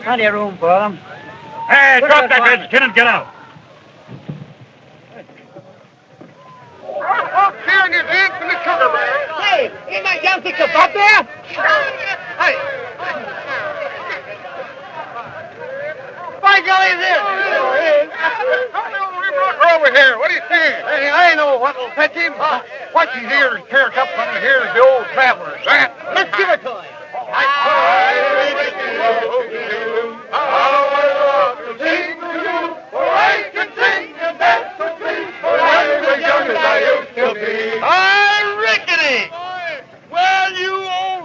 Plenty of room for them. Hey, drop that red skin and get out. Here in his hand from the sugar man. Hey, ain't that Yancey Cravat there? Hey. By golly, this. Over here. What do you see? Hey, I know what'll fetch him. What you hear is tear up when he hears the old travelers. Let's give it to him. Rickety! Well, you old...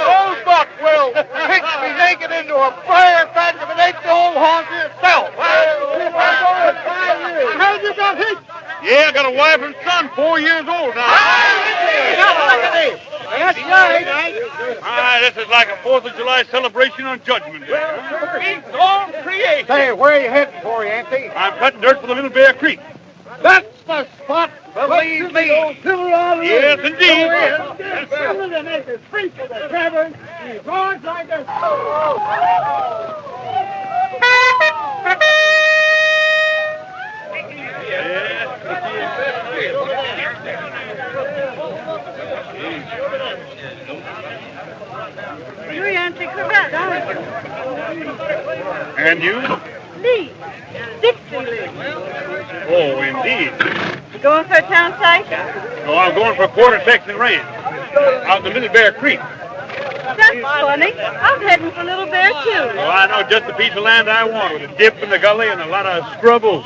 Old Buck will pitch me naked into a fire fat if it ain't the old honker itself. How'd you got hit? Yeah, I got a wife and son, 4 years old now. That's right. This is like a 4th of July celebration on Judgment Day. It's all creation. Hey, where are you heading for, Yancey? I'm cutting dirt for the Little Bear Creek. That's the spot, believe me. Yes, indeed. You're Yancey Cravat, aren't you? And you? Lee. Dixie Lee. Oh, indeed. You going for a town site? No, I'm going for a quarter section ranch out the Little Bear Creek. That's funny. I'm heading for Little Bear, too. Oh, I know just the piece of land I want with a dip in the gully and a lot of scrubbles.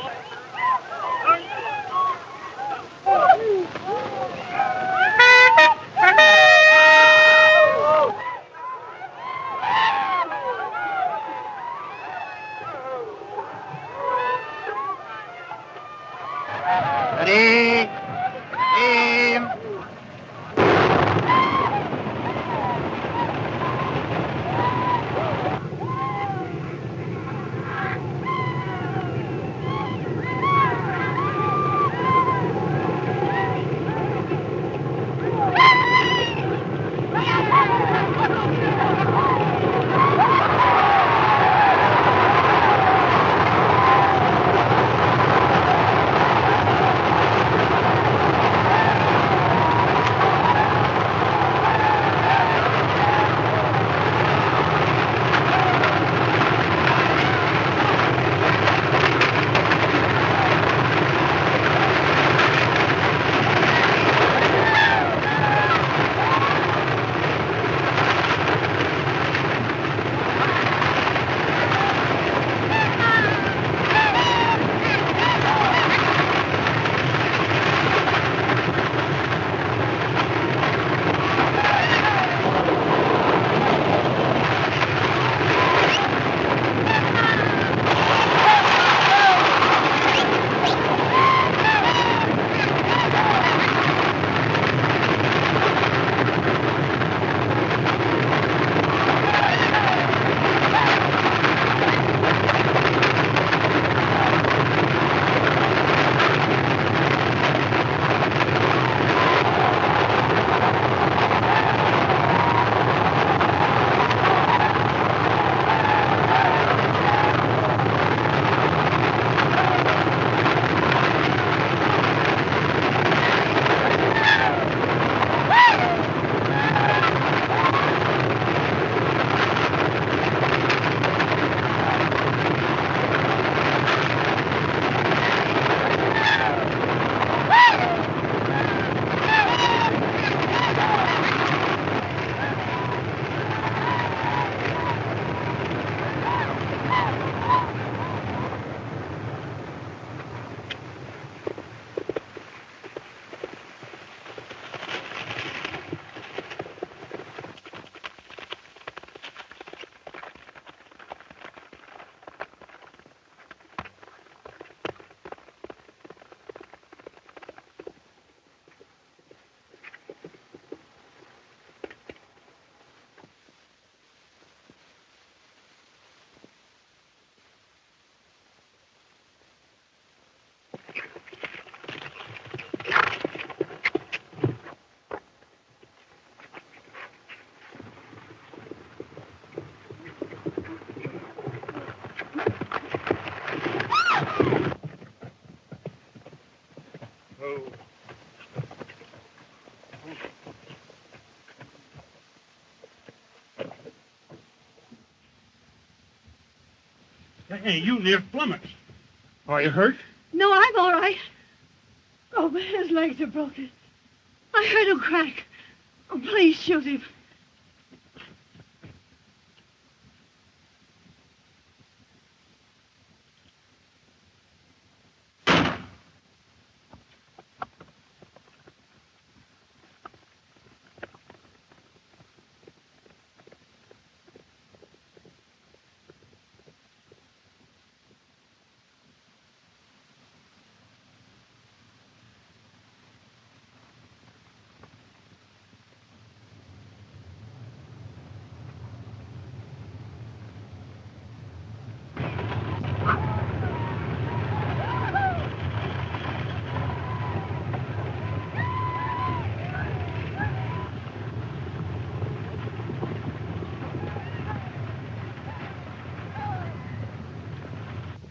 Ready? Aim. Hey, you near flummoxed. Are you hurt? No, I'm all right. Oh, but his legs are broken. I heard him crack. Oh, please shoot him.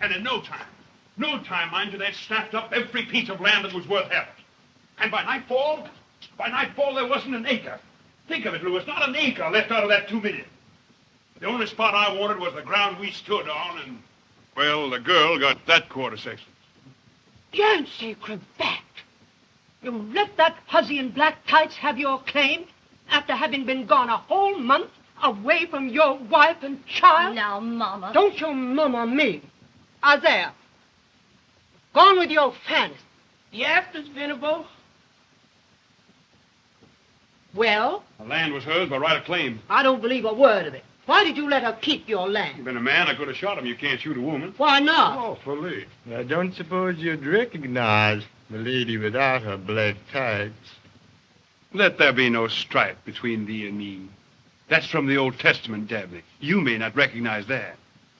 And in no time, mind you, they'd snapped up every piece of land that was worth having. And by nightfall, there wasn't an acre. Think of it, Louis, not an acre left out of that 2 million. The only spot I wanted was the ground we stood on, and, well, the girl got that quarter section. Yancey Cravat! You let that hussy in black tights have your claim after having been gone a whole month away from your wife and child? Now, Mama. Don't you mama me. Isaiah, gone with your fantasy. Yes, Miss Venable. Well? The land was hers by right of claim. I don't believe a word of it. Why did you let her keep your land? Been a man, I could have shot him. You can't shoot a woman. Why not? Awfully. I don't suppose you'd recognize the lady without her black tights. Let there be no strife between thee and me. That's from the Old Testament, Dabney. You may not recognize that.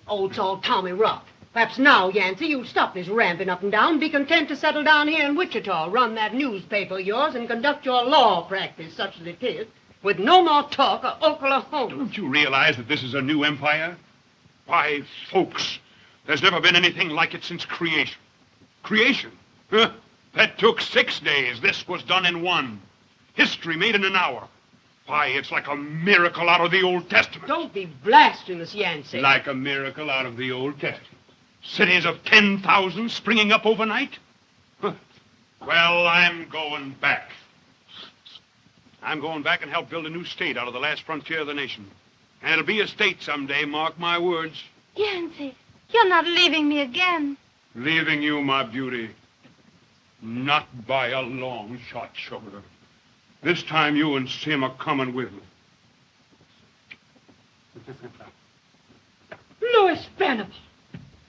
Old Salt Tommy Rock. Perhaps now, Yancey, you'll stop this ramping up and down, be content to settle down here in Wichita, run that newspaper of yours, and conduct your law practice, such as it is, with no more talk of Oklahoma. Don't you realize that this is a new empire? Why, folks, there's never been anything like it since creation. Creation? Huh? That took 6 days. This was done in 1. History made in an hour. Why, it's like a miracle out of the Old Testament. Don't be blasphemous, Yancey. Like a miracle out of the Old Testament. Cities of 10,000 springing up overnight? Huh. Well, I'm going back. I'm going back and help build a new state out of the last frontier of the nation. And it'll be a state someday, mark my words. Yancey, you're not leaving me again. Leaving you, my beauty. Not by a long shot, sugar. This time you and Sim are coming with me. Louis Venable,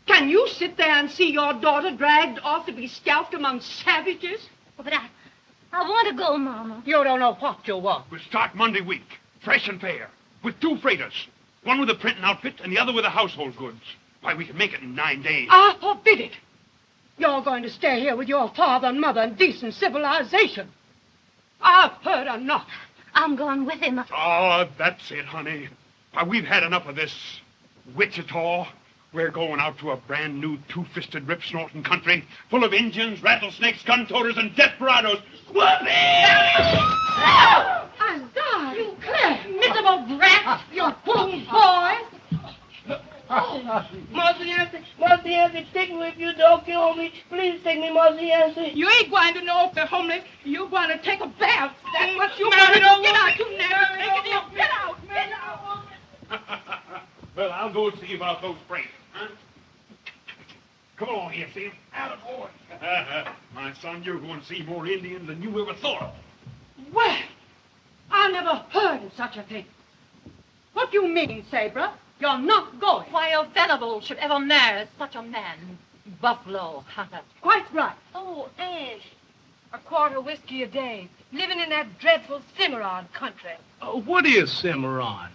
can you sit there and see your daughter dragged off to be scalped among savages? Oh, but I want to go, Mama. You don't know what you want. We'll start Monday week, fresh and fair, with 2 freighters. One with a printing outfit and the other with the household goods. Why, we can make it in 9 days. I forbid it. You're going to stay here with your father and mother in decent civilization. I've heard enough. I'm going with him. Oh, that's it, honey. Why, we've had enough of this. Wichita, we're going out to a brand new 2-fisted rip-snorting country full of Indians, rattlesnakes, gun-toters, and desperados. Whoopee! And die, you miserable brat, you fool boy. Master Yancey, take me if you don't kill me. Please take me, Master Yancey. You ain't going to no Oklahoma. You're going to take a bath. That's what you're Marry going to no do. Get woman. out, you never make it in. Get out. Get out. Well, I'll go see about those freighters, huh? Come on here, Sim. Out of boy. My son, you're going to see more Indians than you ever thought of. Well, I never heard of such a thing. What do you mean, Sabra? You're not going. Why, a Venable should ever marry such a man. Buffalo hunter. Quite right. Oh, Ash. A quart of whiskey a day. Living in that dreadful Cimarron country. What is Cimarron?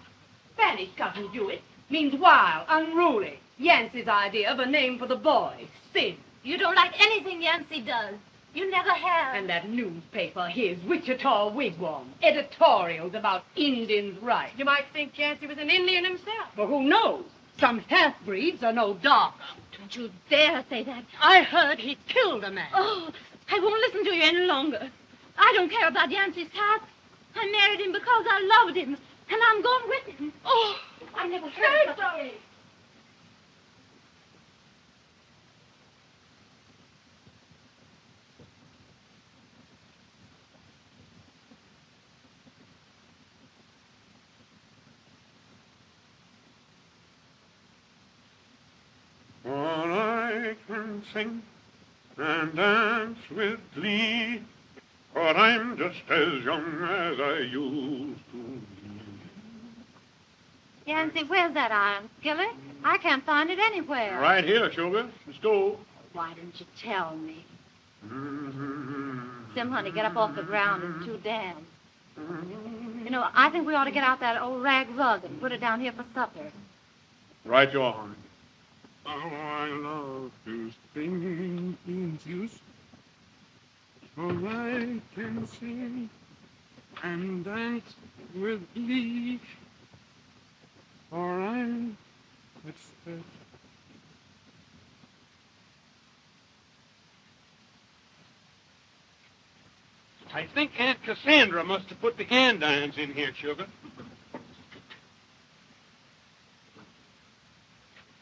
Spanish cousin Jewett means wild, unruly. Yancey's idea of a name for the boy, Sid. You don't like anything Yancey does. You never have. And that newspaper, his Wichita Wigwam. Editorials about Indians' rights. You might think Yancey was an Indian himself. But who knows? Some half-breeds are no darker. Don't you dare say that. I heard he killed a man. Oh, I won't listen to you any longer. I don't care about Yancey's type. I married him because I loved him, and I'm going with him. Oh, I never heard of it. sing and dance with glee, for I'm just as young as I used to be. Yancey, where's that iron skillet? I can't find it anywhere. Right here, sugar, the stove. Why didn't you tell me? Sim, honey, get up off the ground. It's too damp. You know, I think we ought to get out that old rag rug and put it down here for supper. Right you are, honey. Oh, I love to sing in juice, for I can sing and dance with glee, for I'm it's the I think Aunt Cassandra must have put the andirons in here, sugar.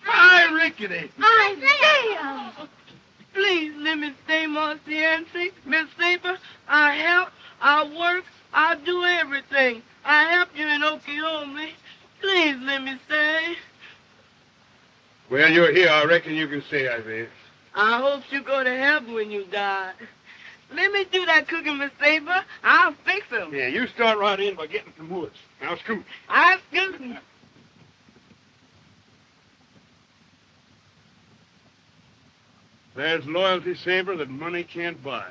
Hi, Rickety. Isaiah! Please let me stay, Monty Yancey. Miss Sabra, I help, I work, I do everything. I help you in Oklahoma. Please let me stay. Well, you're here. I reckon you can stay, Isaiah. I hope you go to heaven when you die. Let me do that cooking, Miss Sabra. I'll fix them. Yeah, you start right in by getting some wood. Now, scoot. I'll scoot 'em. There's loyalty, Sabra, that money can't buy.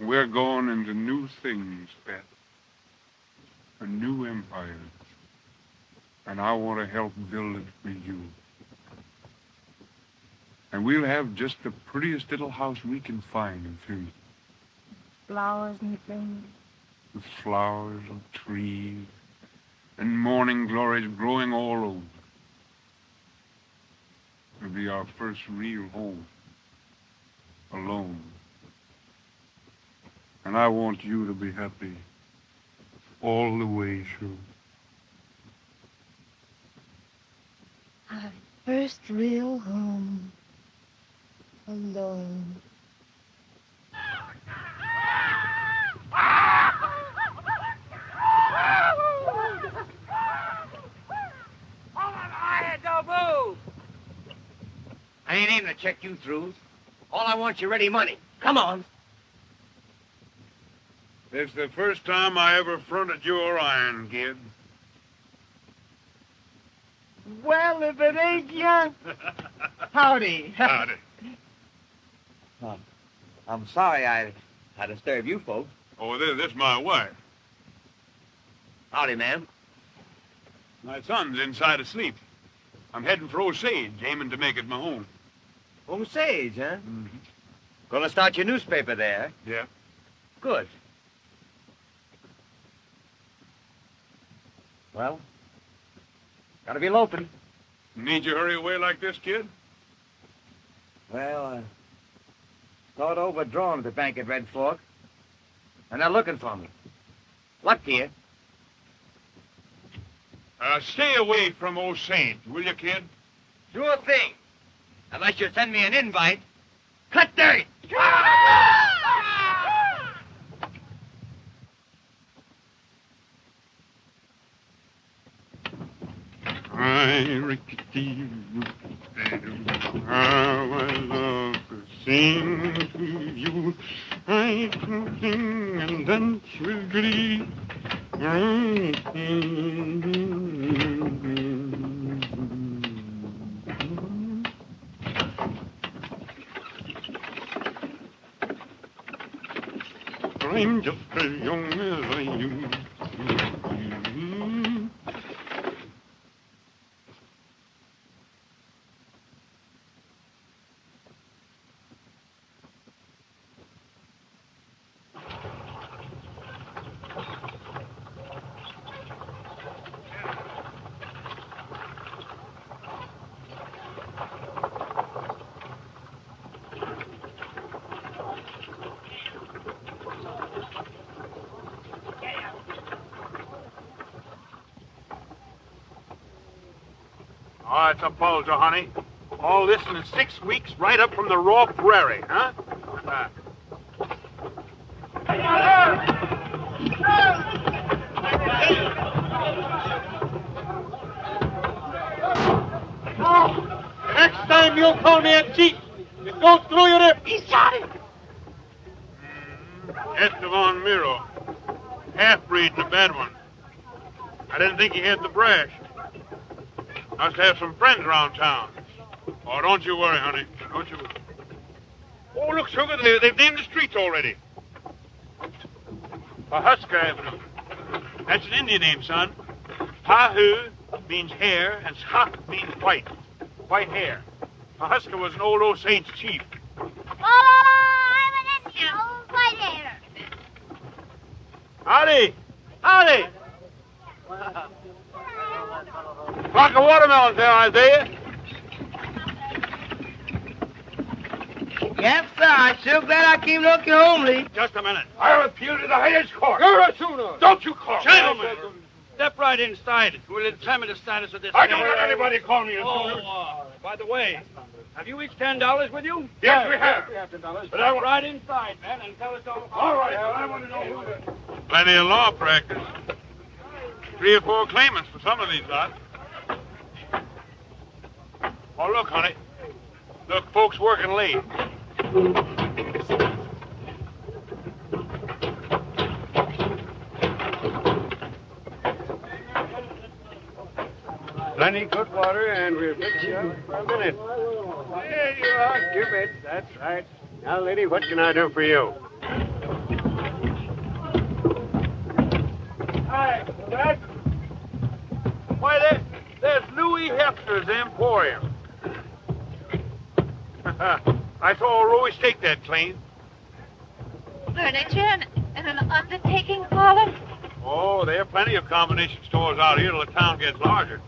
We're going into new things, Beth. A new empire. And I want to help build it with you. And we'll have just the prettiest little house we can find, too. Flowers and things. With flowers and trees and morning glories growing all over. It'll be our first real home. Alone. And I want you to be happy all the way through. Our first real home. Alone. I ain't aiming to check you through. All I want's your ready money. Come on. It's the first time I ever fronted your iron, kid. Well, if it ain't you. Howdy. Howdy. I'm sorry I disturbed you folks. Oh, this is my wife. Howdy, ma'am. My son's inside asleep. I'm heading for Osage, aiming to make it my home. Osage, huh? Mm-hmm. Gonna start your newspaper there. Yeah. Good. Well, gotta be loping. Need you hurry away like this, kid? Well, thought overdrawn at the bank at Red Fork. And they're looking for me. Luck to you. Stay away from Osage, will you, kid? Sure thing. Unless you send me an invite. Cut dirt! I rickety, how I love to sing to you. I can sing and dance with glee. I'm just as young as I used to be. Oh, it's a bulger, honey. All this in 6 weeks, right up from the raw prairie, huh? Next time you call me a cheat, it goes through your hip. He shot him. Esteban Miro. Half-breed and a bad one. I didn't think he had the brash. Must have some friends around town. Oh, don't you worry, honey. Don't you worry. Oh, look, Sugar, they've named the streets already. Pahuska Avenue. That's an Indian name, son. Pahu means hair, and Skak means white. White hair. Pahuska was an old Osage chief. Oh, I'm an old white hair. Howdy! Howdy! Flock of watermelons there, Isaiah. Yes, sir. I'm sure glad I came looking homely. Just a minute. I appeal to the highest court. You're a sooner. Don't you call me. Gentlemen, step right inside. We'll examine the status of this. I don't let anybody call me a sooner. By the way, have you each $10 with you? Yes, we have. But I want right inside, man, and tell us all. All right, well, I want to know who the... Plenty of law practice. 3 or 4 claimants for some of these lots. Oh, look, honey. Look, folks working late. Plenty good water, and we'll fix you up for a minute. There you are, Cupid. That's right. Now, lady, what can I do for you? Hi, Dad. Why, there's Louis Hefner's Emporium. I saw Royce take that claim. Furniture and an undertaking parlor? Oh, there are plenty of combination stores out here till the town gets larger.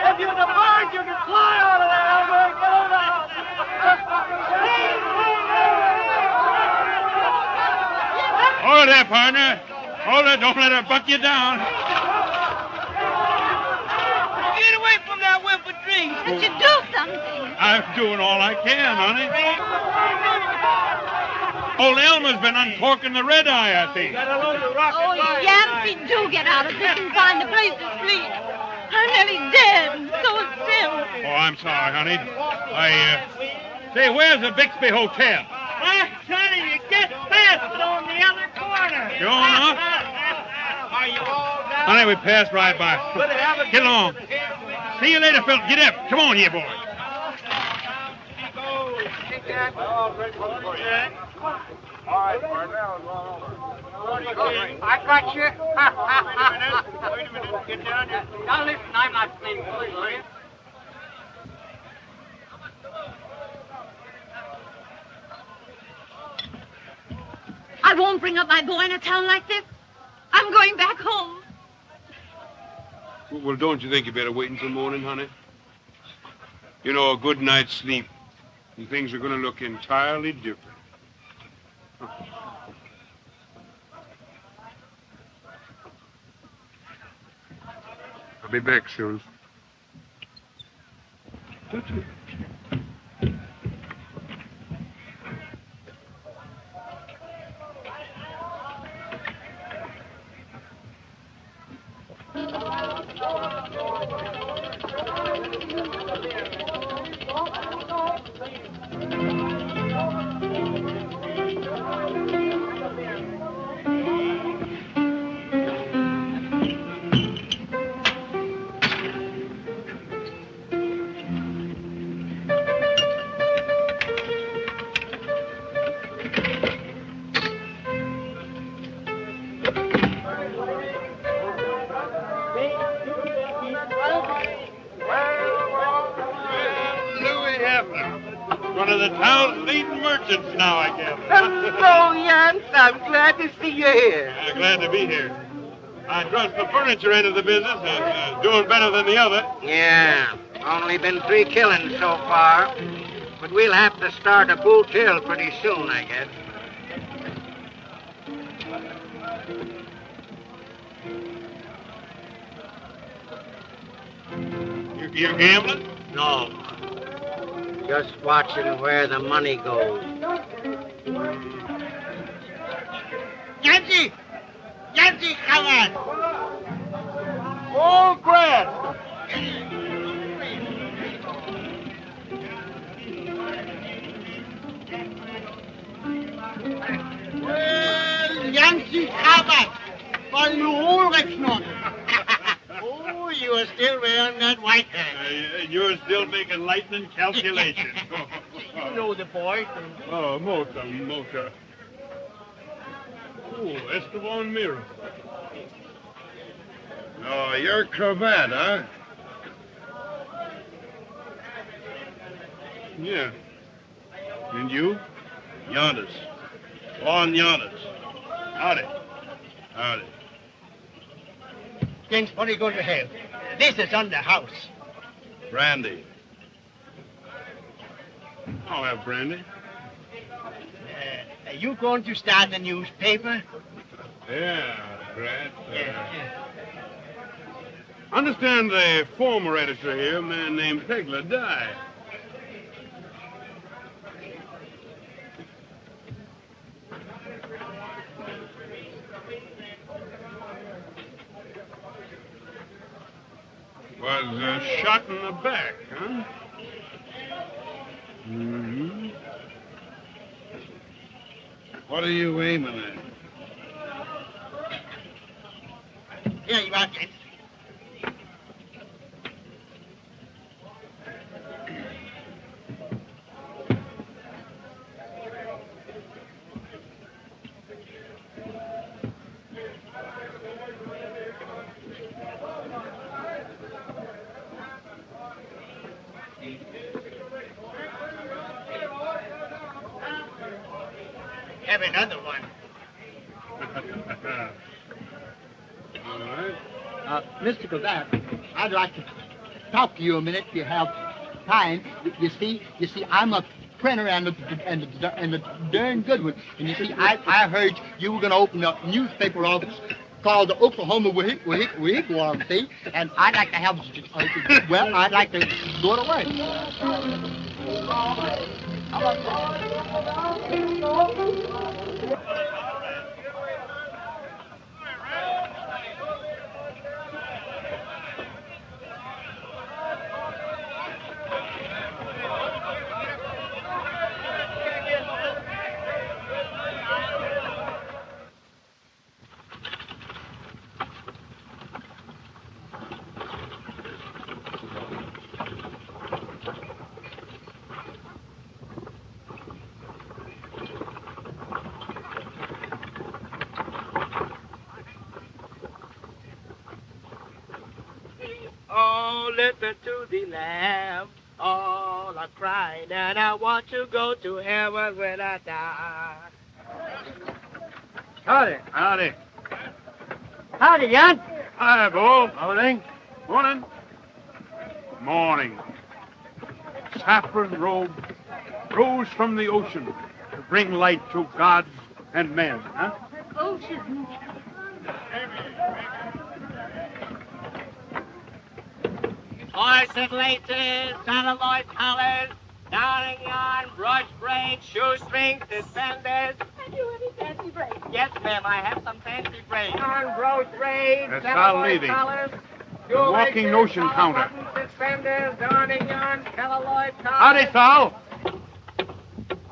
If you're the bird, you can fly out of there, Albert. Get over there. Hold there, partner. Hold it. Don't let her buck you down. Get away from that whip of dreams. Can't you do something? I'm doing all I can, honey. Old Elmer's been uncorking the red eye, I think. Oh, Yancey, do get out of this and find a place to sleep. I'm nearly dead. So is Bill. Oh, I'm sorry, honey. Say, where's the Bixby Hotel? I'm telling you, get past it on the other corner. You all know? Are you all down? Honey, we passed right by. Get along. See you later, Phil. Get up. Come on here, boy. All right, partner. I got you. Wait a minute. Get down here. Now, listen, I'm not playing bullies, are you? I won't bring up my boy in a town like this. I'm going back home. Well, don't you think you better wait until morning, honey? You know, a good night's sleep, and things are going to look entirely different. I'll be back soon. One of the town's leading merchants now, I guess. Hello, Yance. I'm glad to see you here. Glad to be here. I trust the furniture end of the business is doing better than the other. Yeah, only been 3 killings so far. But we'll have to start a full tilt pretty soon, I guess. You're gambling? No. Just watching where the money goes. Yancey! Yancey Cravat! All grand! Well, Yancey Cravat! For the whole Richmond! Oh, you are still wearing that white hat. You're still making lightning calculations. You know the boy. Oh, Mocha. Oh, Esteban Mira. Oh, you're Cravat, huh? Yeah. And you? Yonis. On Yonis. Howdy. Howdy. Things funny go to hell. This is on the house. Brandy. I'll have brandy. Are you going to start a newspaper? Yeah, Brad. Yeah. Understand the former editor here, a man named Pegler, died. Was shot in the back, huh? Mm-hmm. What are you aiming at? Here you are, Yancey. Have another one. All right. Mr. Cravat, I'd like to talk to you a minute if you have time. You see, I'm a printer and a darn good one. And you see, I heard you were going to open a newspaper office called the Oklahoma Wigwam, see? And I'd like to have, I'd like to go to work. Oh, listen to the lamb. Oh, I cried and I want to go to heaven when I die. Howdy. Howdy. Howdy, Jan. Hi, Bo. Morning. Morning. Morning. Saffron robe rose from the ocean to bring light to gods and men, huh? Ocean. Horses, laces, celluloid collars, darning yarn, brush braids, shoestrings, suspenders. Have you any fancy braids? Yes, ma'am, I have some fancy braids. Yarn, brush braids, That's Sal Levy, collars, the walking notion counter. suspenders, darning yarn, celluloid collars. Howdy, Sal.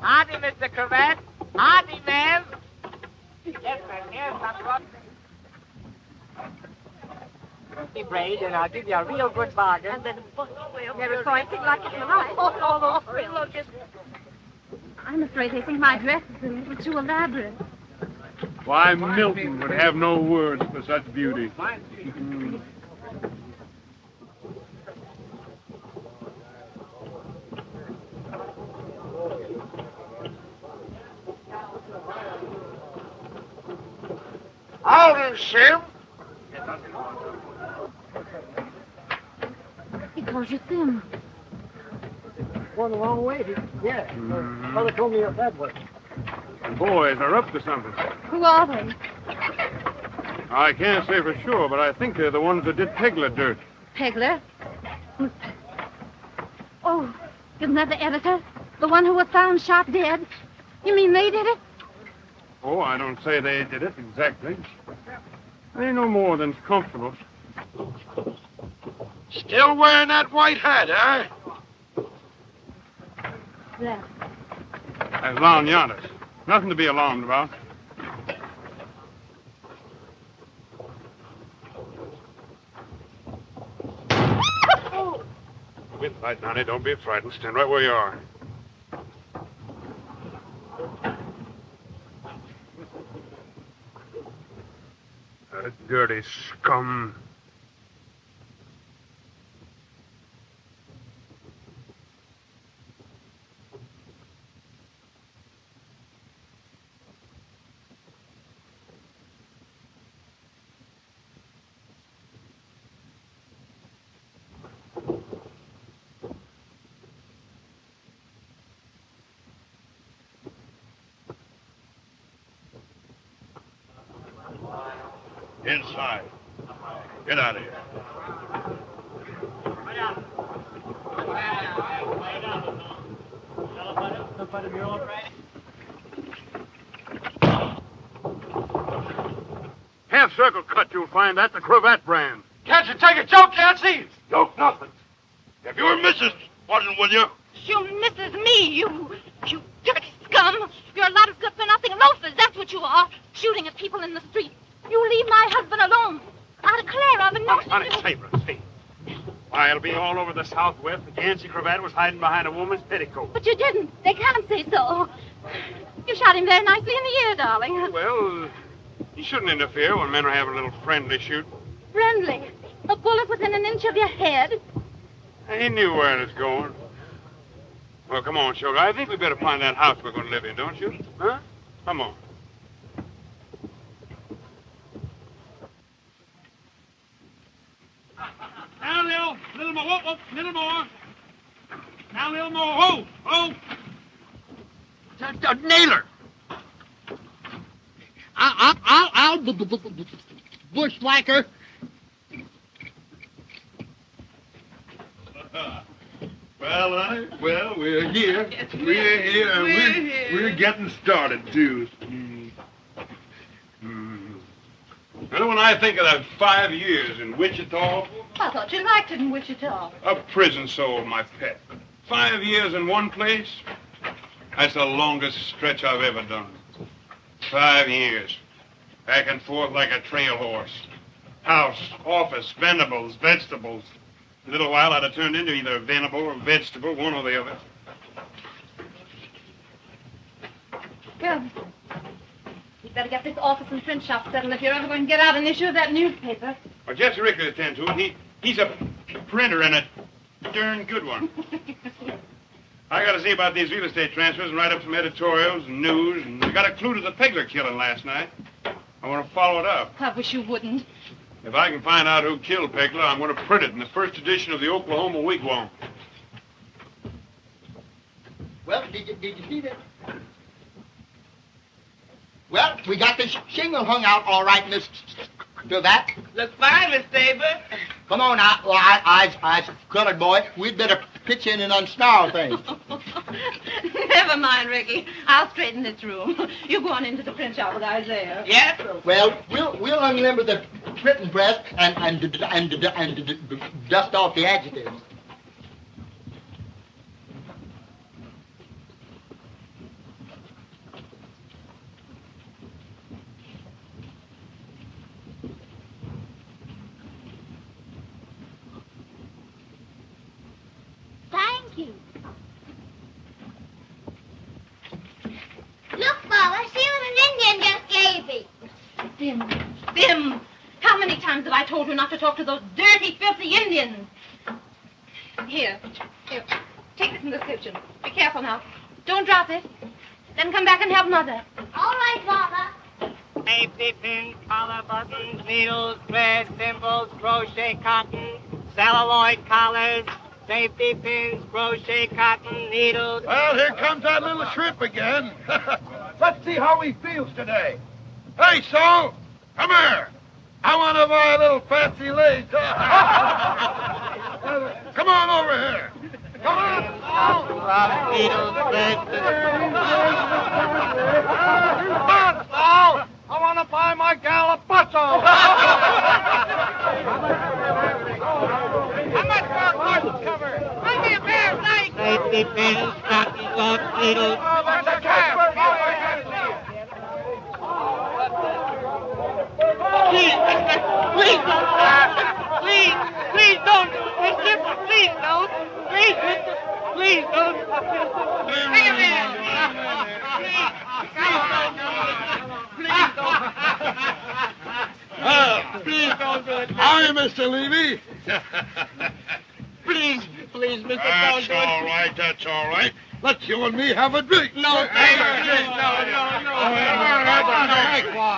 Howdy, Mr. Cravat. Howdy, ma'am. Yes, ma'am, here's my brush braid, and I'll give you a real good bargain. And then, never saw anything like it in my life. All those frills just... I'm afraid they think my dress is a little too elaborate. Why, Milton would have no words for such beauty. Howdy, Sim. Because you're thin. Going the wrong way. Yeah. Mother told me up that way. The boys are up to something. Who are they? I can't say for sure, but I think they're the ones that did Pegler dirt. Pegler? Oh, isn't that the editor? The one who was found shot dead? You mean they did it? Oh, I don't say they did it exactly. They no more than comfortable. Still wearing that white hat, huh? Yeah. That's Lon yonder. Nothing to be alarmed about. With light, Nonny. Don't be frightened. Stand right where you are. That dirty scum. Inside. Get out of here. Half circle cut, you'll find. That's the Cravat brand. Can't you take a joke, Yancey? Joke nothing. If your missus wasn't with you, You misses me, you dirty scum. You're a lot of good for nothing loafers, that's what you are. Shooting at people in the street. You leave my husband alone. I declare I've a notion. Honey, Sabra, see. Why, it'll be all over the Southwest that Yancey Cravat was hiding behind a woman's petticoat. But you didn't. They can't say so. You shot him very nicely in the ear, darling. Well, you shouldn't interfere when men are having a little friendly shoot. Friendly. A bullet within an inch of your head. He knew where it was going. Well, come on, sugar. I think we better find that house we're going to live in, don't you? Huh? Come on. now, little more, whoa, little more. Now, little more, oh. Naylor. I'll bushwhacker. Well, honey, we're here. We're here, and we're getting started, too. Well, when I think of that 5 years in Wichita... I thought you liked it in Wichita. A prison soul, my pet. 5 years in one place? That's the longest stretch I've ever done. 5 years. Back and forth like a trail horse. House, office, venables, vegetables. In a little while, I'd have turned into either a venable or vegetable, one or the other. Good. You'd better get this office and print shop settled if you're ever going to get out an issue of that newspaper. Well, Jesse Rick could attend to it. He's a printer and a darn good one. I got to see about these real estate transfers and write up some editorials and news. And we got a clue to the Pegler killing last night. I want to follow it up. I wish you wouldn't. If I can find out who killed Pegler, I'm going to print it in the first edition of the Oklahoma Wigwam. Well, did you see that? Well, we got this shingle hung out all right, Miss Cravat. Look fine, Miss Sabra. Come on now, I colored boy. We'd better pitch in and unsnarl things. Never mind, Ricky. I'll straighten this room. You go on into the print shop with Isaiah. Yes? Well, we'll unlimber the printing press and dust off the adjectives. Thank you. Look, Mama, see what an Indian just gave me. Bim! How many times have I told you not to talk to those dirty, filthy Indians? Here. Take this in the kitchen. Be careful now. Don't drop it. Then come back and help Mother. All right, Mama. Safety pins, collar buttons, needles, thread, symbols, crochet cotton, celluloid collars, safety pins, crochet cotton needles. Well, here comes that little shrimp again. Let's see how he feels today. Hey, Saul, come here. I want to buy a little fancy lace. Come on over here. Come on. Come on, Saul. I want to buy my gal a bustle. How much for a cotton cover? Bring me a pair of legs. Safety pins, cotton needles. That's a cab. Please, mister, please don't. Please don't. Mister, please don't. Please, mister, please don't. Bring him in. Please don't do it. Hi, Mr. Levy. Please, Mr. That's all right, that's all right. Let's you and me have a drink. No,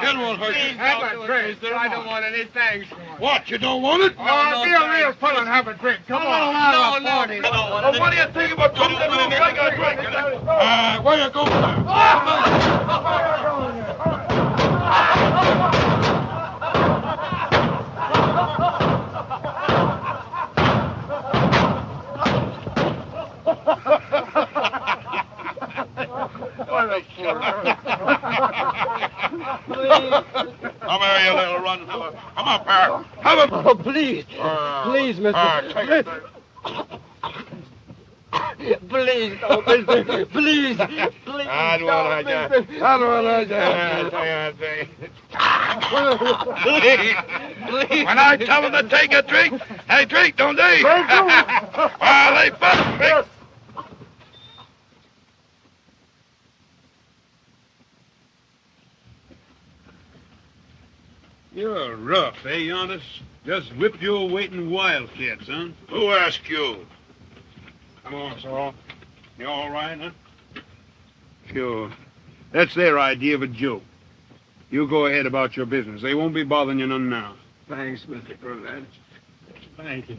Get one, Please Hershey. have a drink, sir. I don't want any thanks. What, you don't want it? Be a real fellow and have a drink. Come on. Well, what do you think about putting them in like a drink? Where you going Come here, you little run fella. Come up here. Have a... Oh, please. Please, mister. take it. Please, oh, mister. Please. Please. I don't want to. When I tell them to take a drink, they drink, don't they? Well, they must drink. You're rough, eh, Giannis? Just whipped your weight in wildcats, huh? Who asked you? Come on, Saul. You all right, huh? Sure. That's their idea of a joke. You go ahead about your business. They won't be bothering you none now. Thanks, Mr. Cravat. Thank you.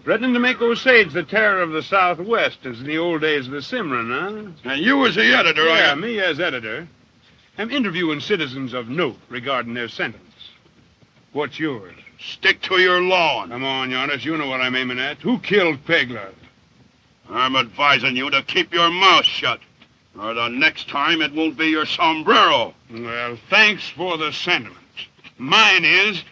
Threatening to make Osage the terror of the Southwest as in the old days of the Cimarron, huh? And you was the editor, Yeah, me as editor. I'm interviewing citizens of note regarding their sentiments. What's yours? Stick to your lawn. Come on, Giannis, you know what I'm aiming at. Who killed Pegler? I'm advising you to keep your mouth shut, or the next time it won't be your sombrero. Well, thanks for the sentiment. Mine is...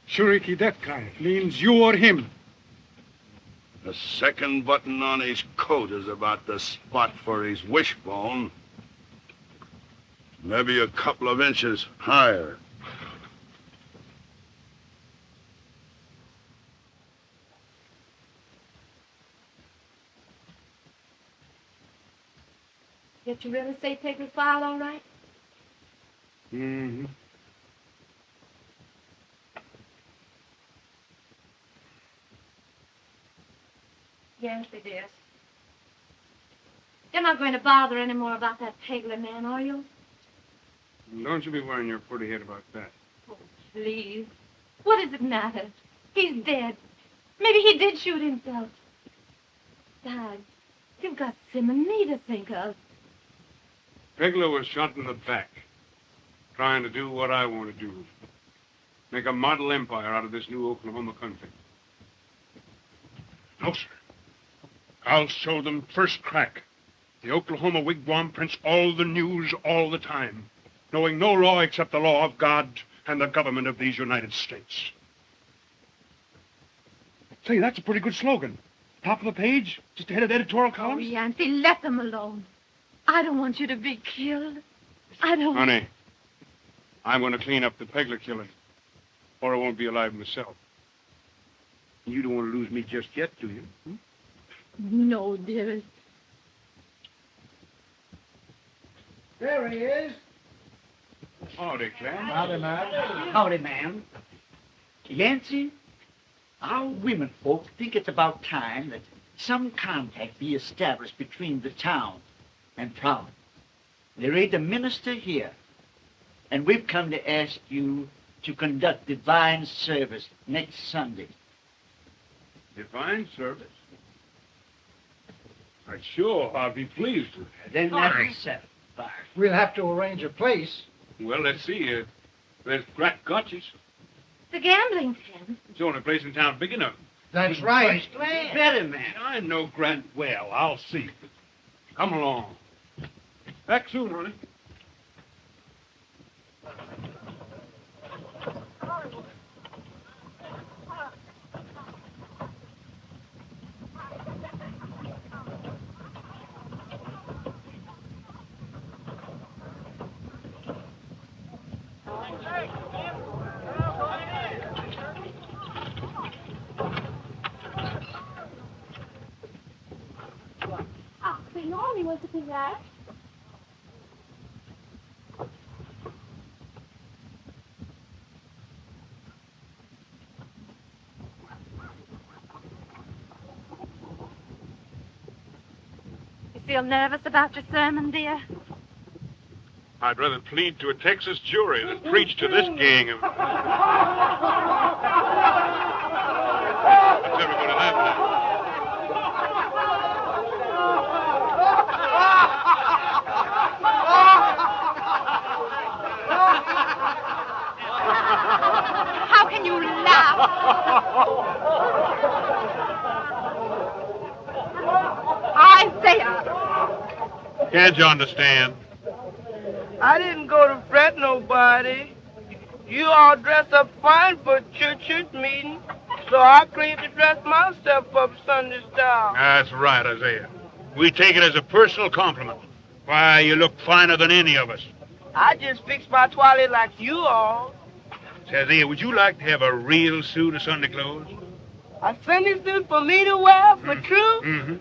Shuriki Dekai means you or him. The second button on his coat is about the spot for his wishbone. Maybe a couple of inches higher. Did you really say take the file all right? Mm-hmm. Yancey, dear. You're not going to bother any more about that Pegler man, are you? Don't you be worrying your pretty head about that. Oh, please. What does it matter? He's dead. Maybe he did shoot himself. Dad, you've got Sim and me to think of. Pegler was shot in the back, trying to do what I want to do. Make a model empire out of this new Oklahoma country. No, sir. I'll show them first crack. The Oklahoma wigwam prints all the news all the time, knowing no law except the law of God and the government of these United States. Say, that's a pretty good slogan. Top of the page, just ahead of the editorial Oh, columns. Yancey, let them alone. I don't want you to be killed. I don't... Honey, I'm going to clean up the Pegler killing, or I won't be alive myself. You don't want to lose me just yet, do you? Hmm? No, dearest. There he is. Howdy, Clem. Howdy, ma'am. Howdy, ma'am. Yancey, our women folk think it's about time that some contact be established between the town and Providence. There ain't a minister here. And we've come to ask you to conduct divine service next Sunday. Divine service? Sure, I'll be pleased to. Then that's settled, Bart. We'll have to arrange a place. Well, let's see. There's Grant Gotch's. The gambling den. It's the only place in town big enough. That's right. Better man. I know Grant well. I'll see. Come along. Back soon, honey. We only want to be that. You feel nervous about your sermon, dear? I'd rather plead to a Texas jury than preach to this gang of... What's everybody laughing at? How can you laugh? Isaiah! Can't you understand? I didn't go to fret nobody. You all dress up fine for church meeting, so I clean to dress myself up Sunday style. That's right, Isaiah. We take it as a personal compliment. Why, you look finer than any of us. I just fixed my toilet like you all. Say, Isaiah, would you like to have a real suit of Sunday clothes? A Sunday suit for me to wear for true? Mm-hmm.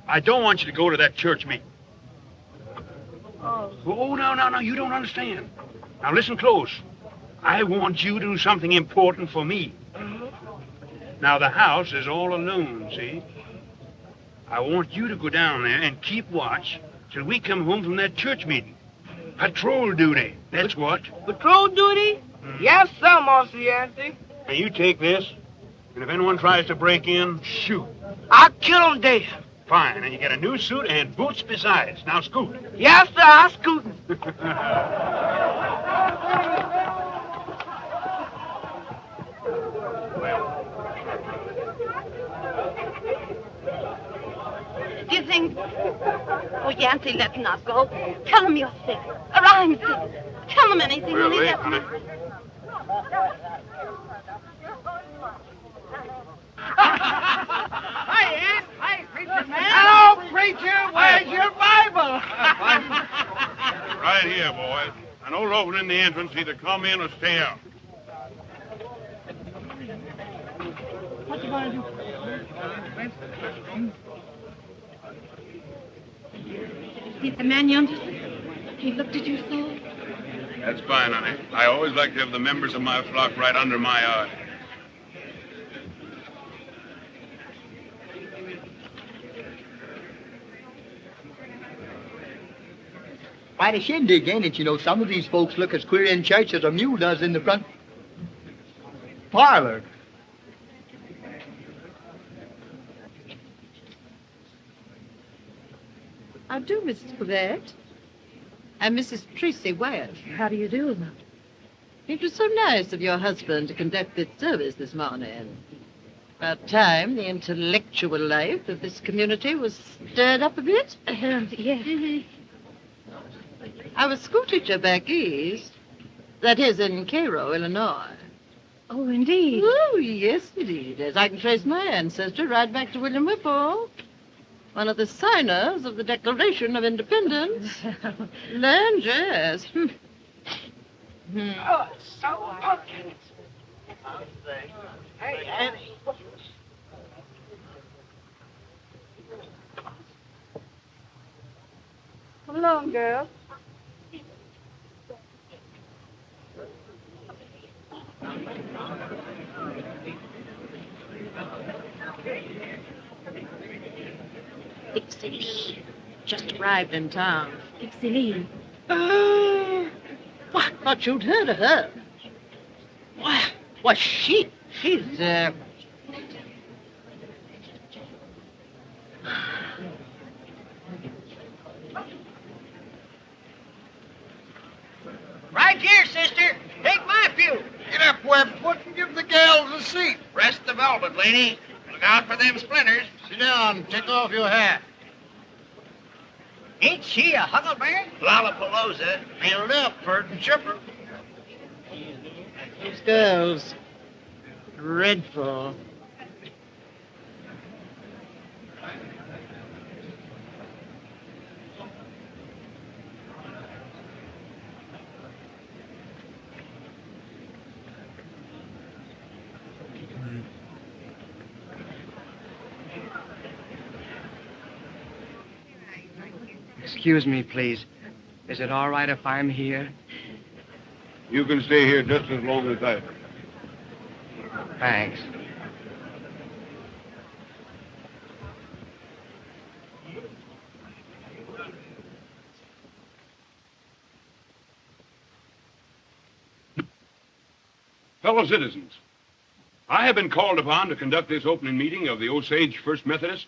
I don't want you to go to that church meeting. Oh, no, you don't understand. Now, listen close. I want you to do something important for me. Now, the house is all alone, see? I want you to go down there and keep watch till we come home from that church meeting. Patrol duty, that's what. Patrol duty? Yes, sir, Marcy Yancey. Now, you take this, and if anyone tries to break in, shoot. I'll kill him dead. Fine, and you get a new suit and boots besides. Now, scoot. Yes, sir, I'm scooting. Do you think... Oh, Yancey, let's not go. Tell him you're sick. Or I'm sick. Tell him anything. We're only late, let- honey. Hi, preacher man. Hello, preacher. Where's your Bible? Right here, boys. An old opening in the entrance. Either come in or stay out. What you gonna do? Did the man yonder... He looked at you so? That's fine, honey. I always like to have the members of my flock right under my eye. Quite a shindig, ain't it? You know, some of these folks look as queer in church as a mule does in the front parlor. I do, Mrs. Cravat. I'm Mrs. Tracy Wyatt. How do you do? It was so nice of your husband to conduct this service this morning. About time the intellectual life of this community was stirred up a bit. Yes. I was school teacher back east. That is in Cairo, Illinois. Oh, indeed. Oh, yes, indeed. As I can trace my ancestry right back to William Whipple, one of the signers of the Declaration of Independence. Land, yes. Oh, it's so ugly. Hey, Annie. Come along, girl. Just arrived in town. It's Celine. What? Thought you'd heard of her. Why, she's, Right here, sister. Take my pew. Get up, Webfoot, and give the gals a seat. Rest the velvet, lady. Look out for them splinters. Sit down. Take off your hat. Ain't she a huckleberry? Lollapalooza. Nailed up, pert and chipper. These girls, dreadful. Excuse me, please. Is it all right if I'm here? You can stay here just as long as that. Thanks. Fellow citizens, I have been called upon to conduct this opening meeting of the Osage First Methodist,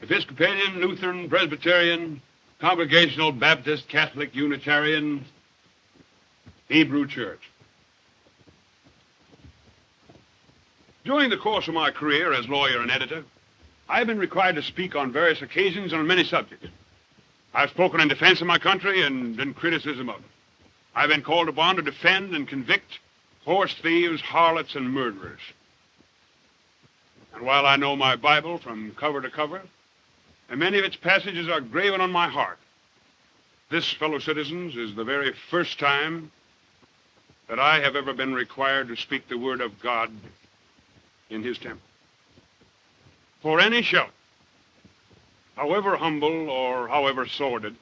Episcopalian, Lutheran, Presbyterian, Congregational, Baptist, Catholic, Unitarian, Hebrew Church. During the course of my career as lawyer and editor, I've been required to speak on various occasions and on many subjects. I've spoken in defense of my country and in criticism of it. I've been called upon to defend and convict horse thieves, harlots, and murderers. And while I know my Bible from cover to cover, and many of its passages are graven on my heart, this, fellow citizens, is the very first time that I have ever been required to speak the word of God in his temple. For any shelter, however humble or however sordid,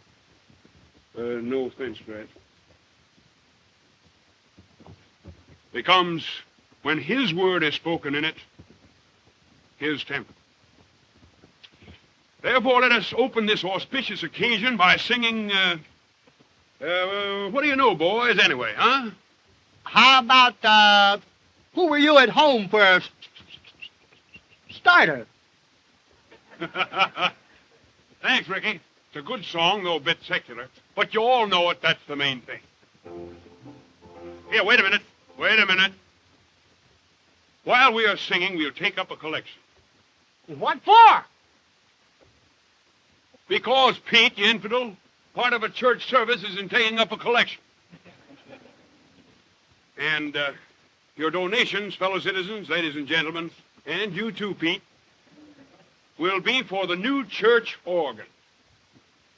no offense, Fred, becomes, when his word is spoken in it, his temple. Therefore, let us open this auspicious occasion by singing, what do you know, boys, anyway, huh? How about, who were you at home for a starter? Thanks, Ricky. It's a good song, though a bit secular. But you all know it, that's the main thing. Here, wait a minute. Wait a minute. While we are singing, we'll take up a collection. What for? Because, Pete, you infidel, part of a church service is in taking up a collection. And your donations, fellow citizens, ladies and gentlemen, and you too, Pete, will be for the new church organ.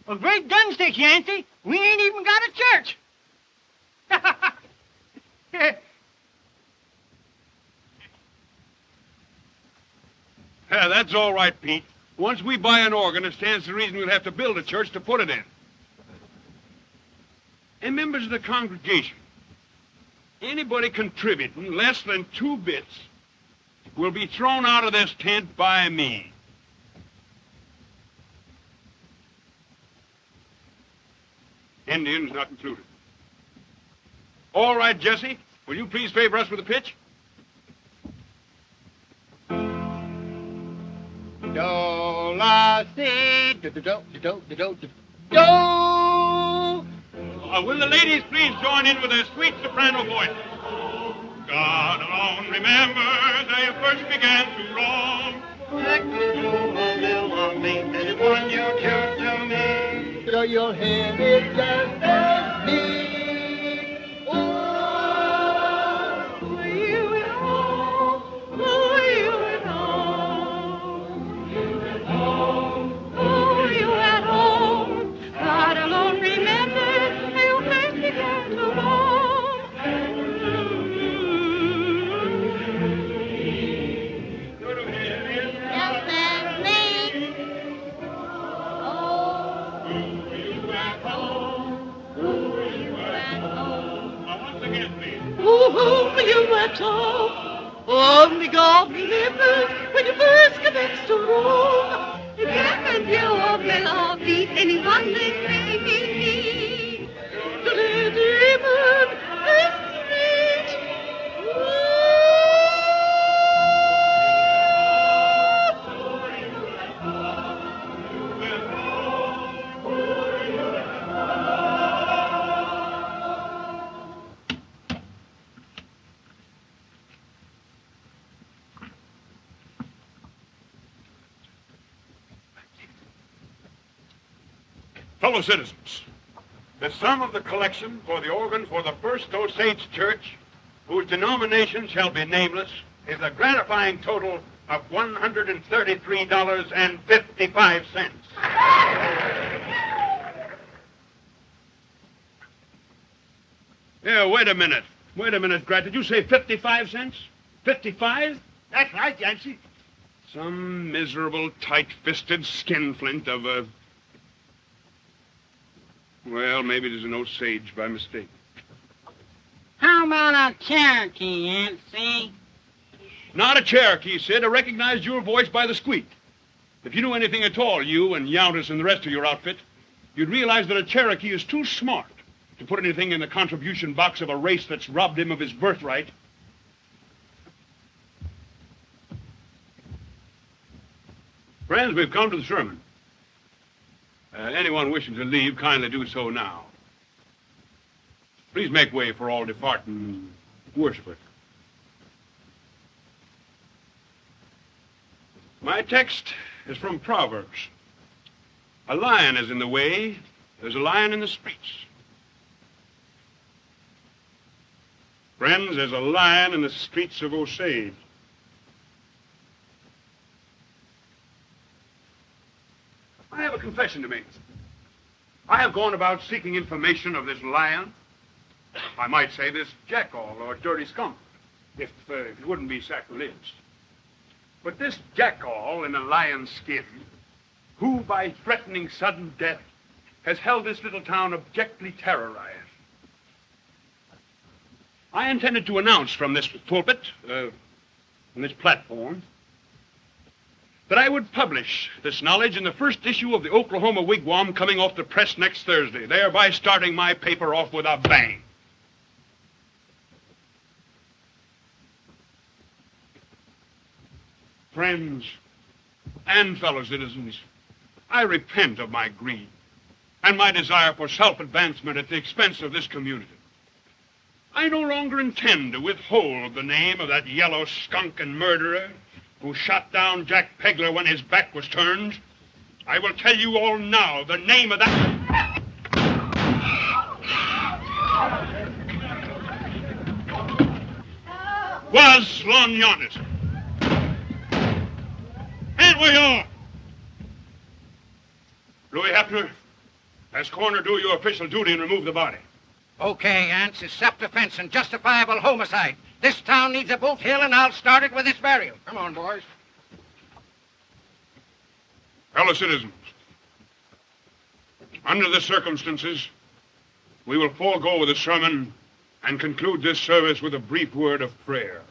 A great gunstick, Yancey. We ain't even got a church. Yeah, that's all right, Pete. Once we buy an organ, it stands to reason we'll have to build a church to put it in. And members of the congregation, anybody contributing less than 2 bits will be thrown out of this tent by me. Indians not included. All right, Jesse, will you please favor us with a pitch? Do, la, si, do, do, do, do, do, do, do. Will the ladies please join in with their sweet soprano voice? God alone remember they first began to roam. One you choose to me. Throw your hand in just as me. Only God remembers when you first commenced to roam. It happened, you, oh, melody, any haunting me. The demon is me. Fellow citizens, the sum of the collection for the organ for the First Osage Church, whose denomination shall be nameless, is a gratifying total of $133.55. Yeah, wait a minute. Wait a minute, Grat. Did you say 55 cents? 55? That's right, Yancey. Some miserable, tight-fisted skinflint of a... Well, maybe there's an Osage by mistake. How about a Cherokee, Yancey? Not a Cherokee, Sid. I recognized your voice by the squeak. If you knew anything at all, you and Yountis and the rest of your outfit, you'd realize that a Cherokee is too smart to put anything in the contribution box of a race that's robbed him of his birthright. Friends, we've come to the sermon. Anyone wishing to leave, kindly do so now. Please make way for all departing worshipers. My text is from Proverbs. A lion is in the way, there's a lion in the streets. Friends, there's a lion in the streets of Osage. I have a confession to make. I have gone about seeking information of this lion. I might say this jackal or dirty skunk, if it wouldn't be sacrilege. But this jackal in a lion's skin, who by threatening sudden death has held this little town abjectly terrorized. I intended to announce from this pulpit, from this platform, that I would publish this knowledge in the first issue of the Oklahoma Wigwam coming off the press next Thursday, thereby starting my paper off with a bang. Friends and fellow citizens, I repent of my greed and my desire for self-advancement at the expense of this community. I no longer intend to withhold the name of that yellow skunk and murderer who shot down Jack Pegler when his back was turned. I will tell you all now the name of that... was Lon Yountis. And we are. Louis Hepner, as coroner, do your official duty and remove the body. Okay, Ants, it's self-defense and justifiable homicide. This town needs a boot hill, and I'll start it with its burial. Come on, boys. Fellow citizens, under the circumstances, we will forego the sermon and conclude this service with a brief word of prayer.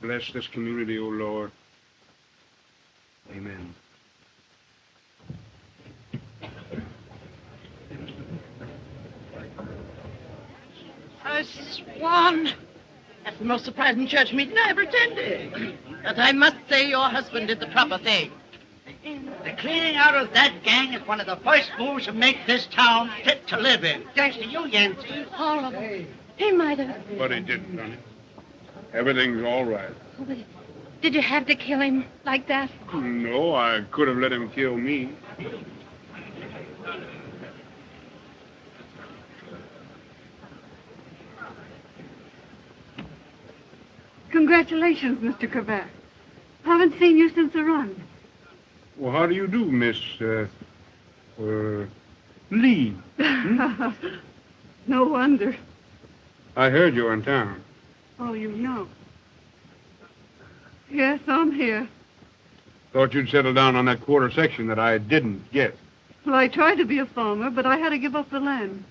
Bless this community, O Lord. Amen. I swan. That's the most surprising church meeting I ever attended. But I must say your husband did the proper thing. The cleaning out of that gang is one of the first moves to make this town fit to live in. Thanks to you, Yancey. Horrible. He might have... But he didn't, honey. Everything's all right. Oh, but did you have to kill him like that? No, I could have let him kill me. Congratulations, Mr. Cravat. Haven't seen you since the run. Well, how do you do, Miss, Lee? No wonder. I heard you were in town. Oh, you know. Yes, I'm here. Thought you'd settle down on that quarter section that I didn't get. Well, I tried to be a farmer, but I had to give up the land.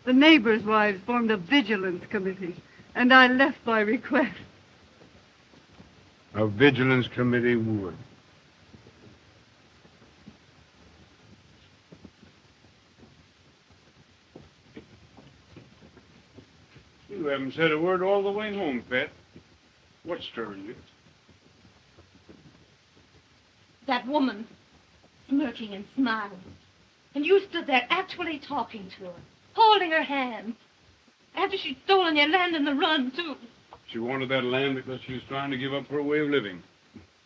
The neighbors' wives formed a vigilance committee. and I left by request. A vigilance committee would. You haven't said a word all the way home, Pet. What's stirring you? That woman, smirking and smiling. And you stood there actually talking to her, holding her hand. After she'd stolen your land in the run, too. She wanted that land because she was trying to give up her way of living.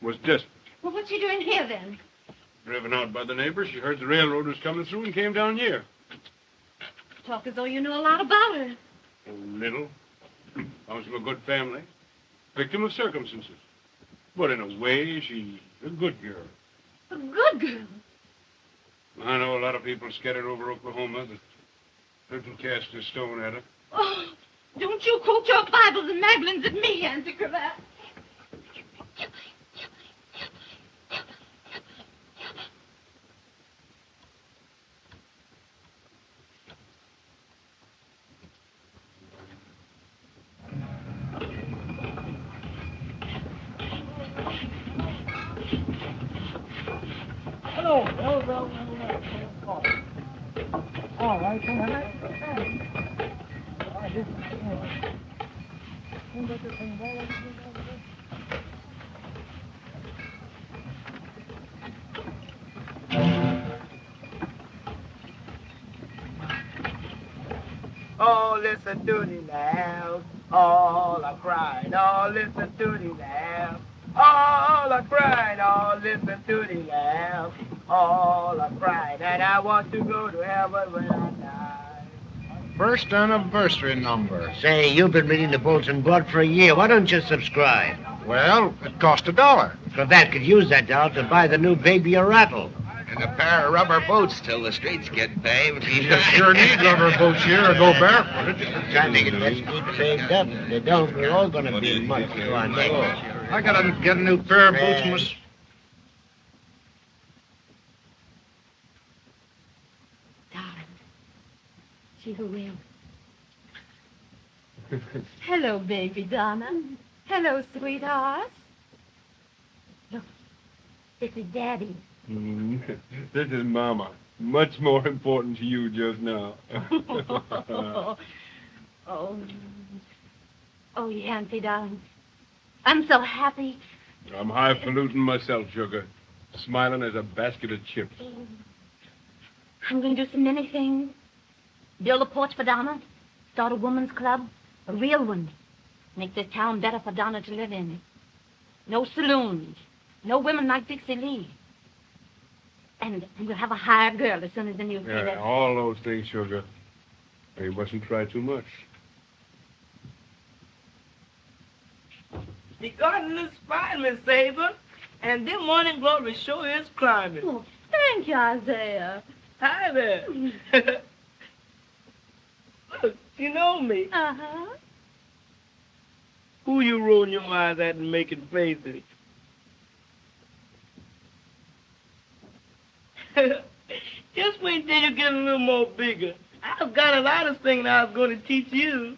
Was desperate. Well, what's she doing here, then? Driven out by the neighbors, she heard the railroad was coming through and came down here. Talk as though you know a lot about her. A little. Comes from a good family. Victim of circumstances. But in a way, she's a good girl. A good girl? I know a lot of people scattered over Oklahoma that couldn't cast a stone at her. Oh, don't you quote your Bibles and Magdalens at me, Yancey Cravat. Hello. All right, come on. Oh, listen to the laugh. All are crying. Oh, listen to the laugh. All are crying. Oh, listen to the laugh. All are crying. And I want to go to heaven when I die. First anniversary number. Say, you've been reading the Bulletin Board for a year. Why don't you subscribe? Well, it cost $1. Cravat could use that dollar to buy the new baby a rattle. And a pair of rubber boots till the streets get paved. You sure need rubber boots here to go barefoot. Trying to get that keep saved up. If they don't, we're all going to be in much to our neck. I gotta get a new pair of boots, miss. Darling, she's a real. Hello, baby Donna. Hello, sweetheart. Look, this is Daddy. This is Mama. Much more important to you just now. Oh, Yancey, darling. I'm so happy. I'm highfalutin myself, sugar. Smiling as a basket of chips. I'm going to do so many things. Build a porch for Donna. Start a woman's club. A real one. Make this town better for Donna to live in. No saloons. No women like Dixie Lee. And we'll have a hired girl as soon as the newspaper... Yeah, all those things, sugar. You mustn't try too much. The garden is fine, Miss Sabra. And them morning glories sure is climbing. Oh, thank you, Isaiah. Hi there. Look, you know me. Uh-huh. Who you rolling your eyes at and making faces? Just wait till you get a little more bigger. I've got a lot of things I was going to teach you.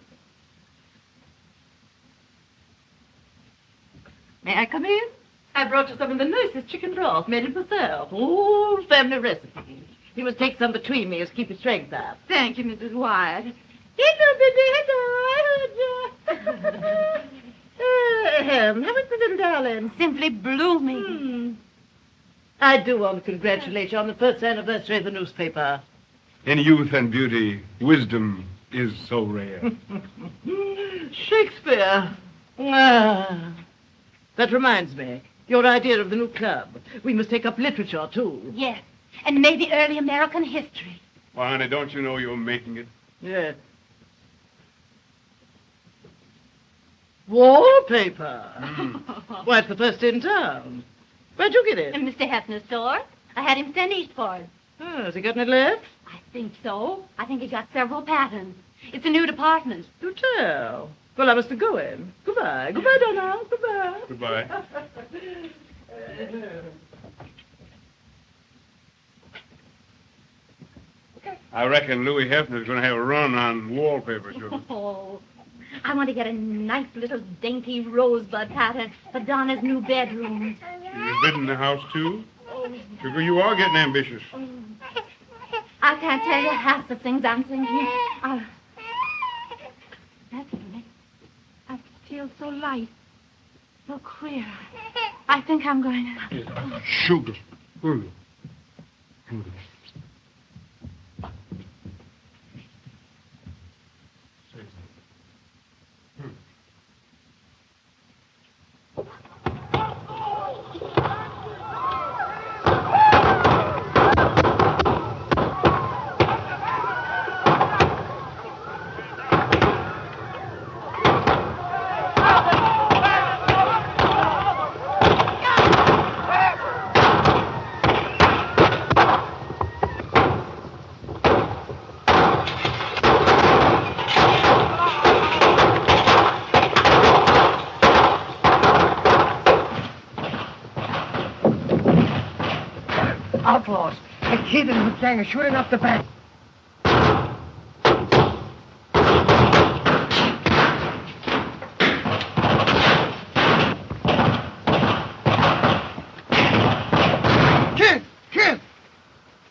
May I come in? I brought you some of the nicest chicken broth made it myself. Old family recipe. You must take some between me as keep your strength up. Thank you, Mrs. Wyatt. Haven't we been, darling? Simply blooming. I do want to congratulate you on the first anniversary of the newspaper. In youth and beauty, wisdom is so rare. Shakespeare. Ah. That reminds me. Your idea of the new club. We must take up literature, too. Yes, and maybe early American history. Well, honey, don't you know you're making it? Yeah. Wallpaper. Why, it's the first in town. Where'd you get it? In Mr. Hefner's store. I had him sent east for it. Oh, has he got any left? I think so. I think he got several patterns. It's a new department. Do tell. Well, I must be going. Goodbye. Goodbye, Donna. Goodbye. Goodbye. I reckon Louis Hefner's going to have a run on wallpaper, sugar. Oh, I want to get a nice little dainty rosebud pattern for Donna's new bedroom. You're bidding the house, too? Sugar, you are getting ambitious. I can't tell you half the things I'm thinking. I feel so light, so queer. I think I'm going to... Sugar. Sugar. Outlaws. A kid and his gang are shooting up the bank. Kid!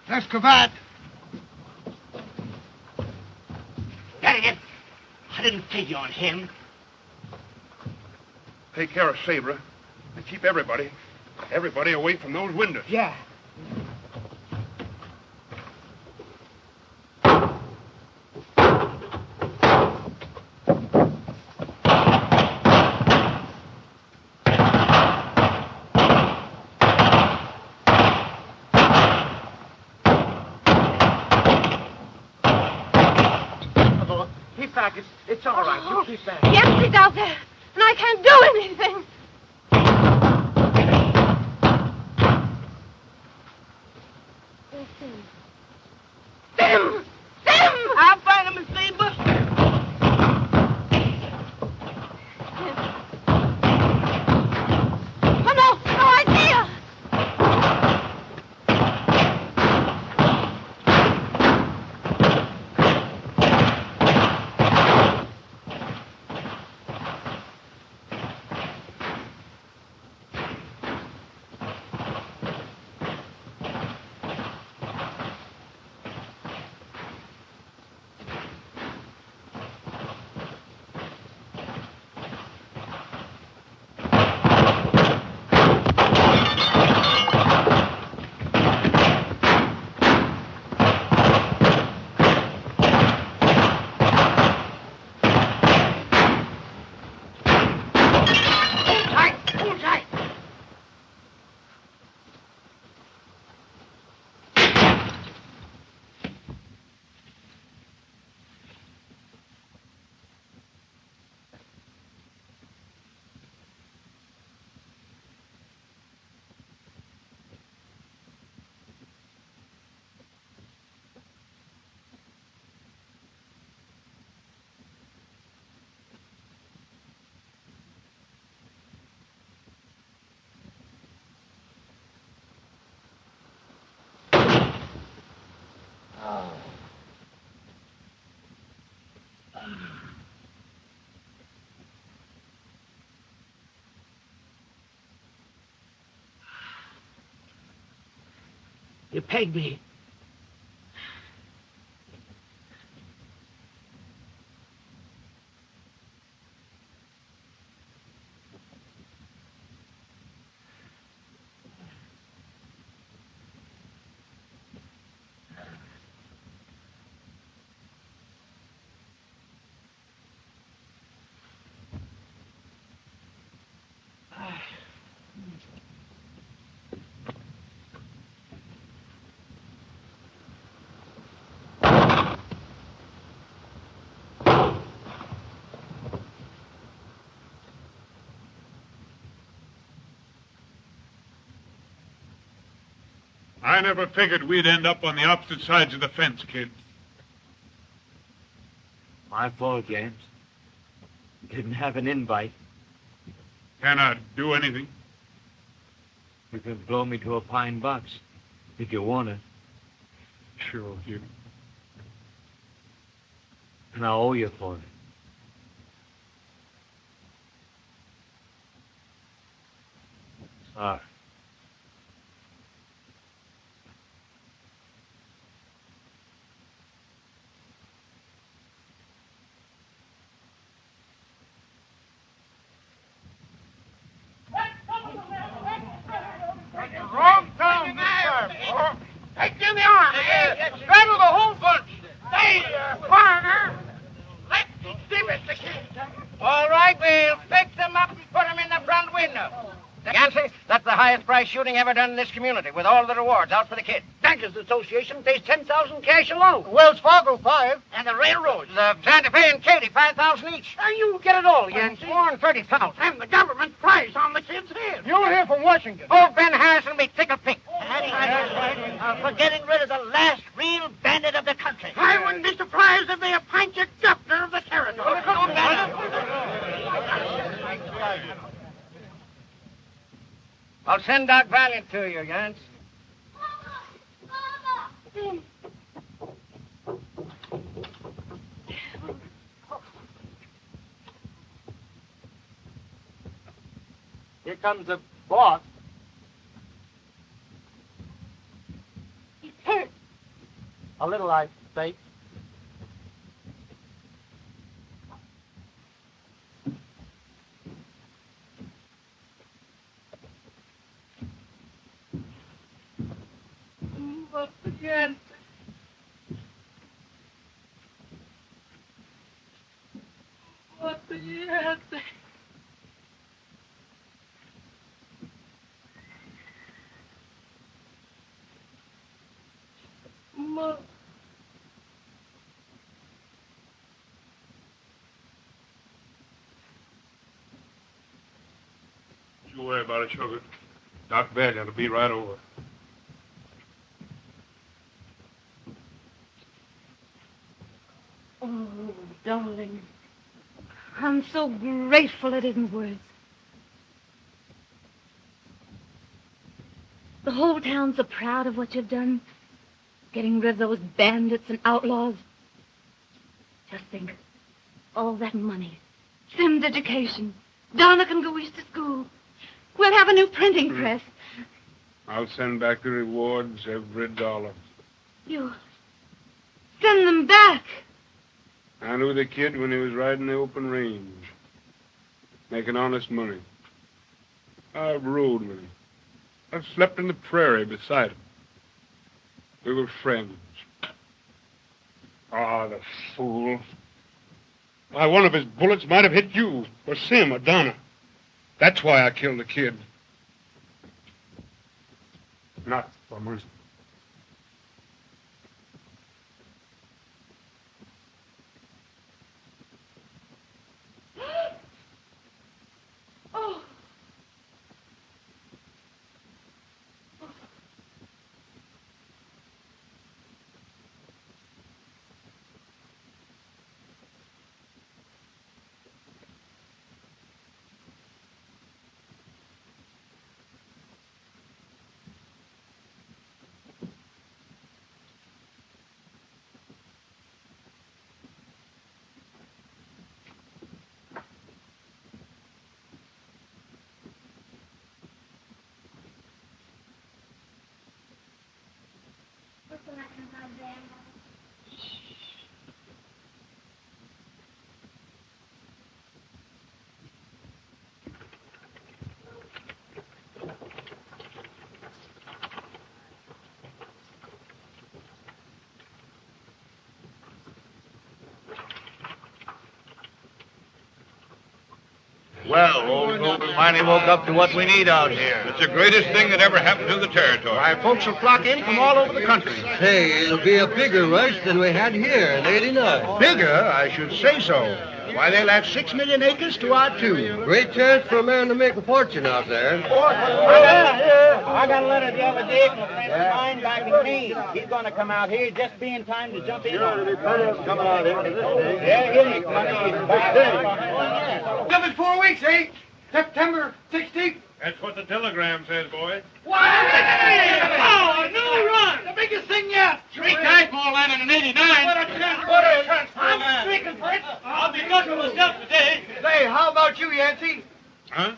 That's Cravat. Dang it! I didn't figure on him. Take care of Sabra and keep everybody away from those windows. Yeah. It's all right. You keep that. Yes, it's out there, and I can't do anything. Them! I'll find him, Sabra. Oh, no idea. You pegged me. I never figured we'd end up on the opposite sides of the fence, kid. My fault, James. Didn't have an invite. Can I do anything? You can blow me to a pine box if you want it. Sure, kid. And I owe you for it. Aye. Wrong town this time. Hey, give me arm. Straddle the whole bunch. Hey, partner. Let's give it the kid. All right, we'll fix them up and put them in the front window. Yancey, that's the highest price shooting ever done in this community, with all the rewards out for the kid. Bankers Association pays $10,000 cash alone. Wells Fargo, 5. And the railroads, the Santa Fe and Katy, 5,000 each. You get it all, Yancey. More than 30,000. And the government price on the kid's head. You'll hear from Washington. Old Ben Harrison will be tickled pink. For getting rid of the last real bandit of the country. I wouldn't be surprised if they appoint you governor of the territory. I'll send Doc Valiant to you, Yance. Here comes the boss. He's hurt. A little, I think. But again. What the hell? Mother. Don't worry about it, sugar. Doc Valiant will be right over. Oh, darling. I'm so grateful it isn't words. The whole town's so proud of what you've done. Getting rid of those bandits and outlaws. Just think. All that money. Sim's education. Donna can go east to school. We'll have a new printing press. I'll send back the rewards, every dollar. You send them back. I knew the kid when he was riding the open range, making honest money. I rode with him. I slept in the prairie beside him. We were friends. Ah, the fool. Why, one of his bullets might have hit you, or Sim, or Donna. That's why I killed the kid. Not for mercy. Oh. Well, old Golden finally woke up to what we need out here. It's the greatest thing that ever happened to the territory. Why, folks will flock in from all over the country. Hey, it'll be a bigger rush than we had here in '89. Bigger? I should say so. Why, they'll have 6 million acres to our 2. Great chance for a man to make a fortune out there. I got a letter the other day from a friend of mine back in Maine. He's going to come out here just be in time to jump in on it. Coming out here. Yeah, he is. Give it 4 weeks, eh? September 16th. That's what the telegram says, boy. What? Oh, no run! The biggest thing yet! 3 times more land than in '89. What a chance! I'm speaking for it. I'll be looking myself today. Say, how about you, Yancey? Huh?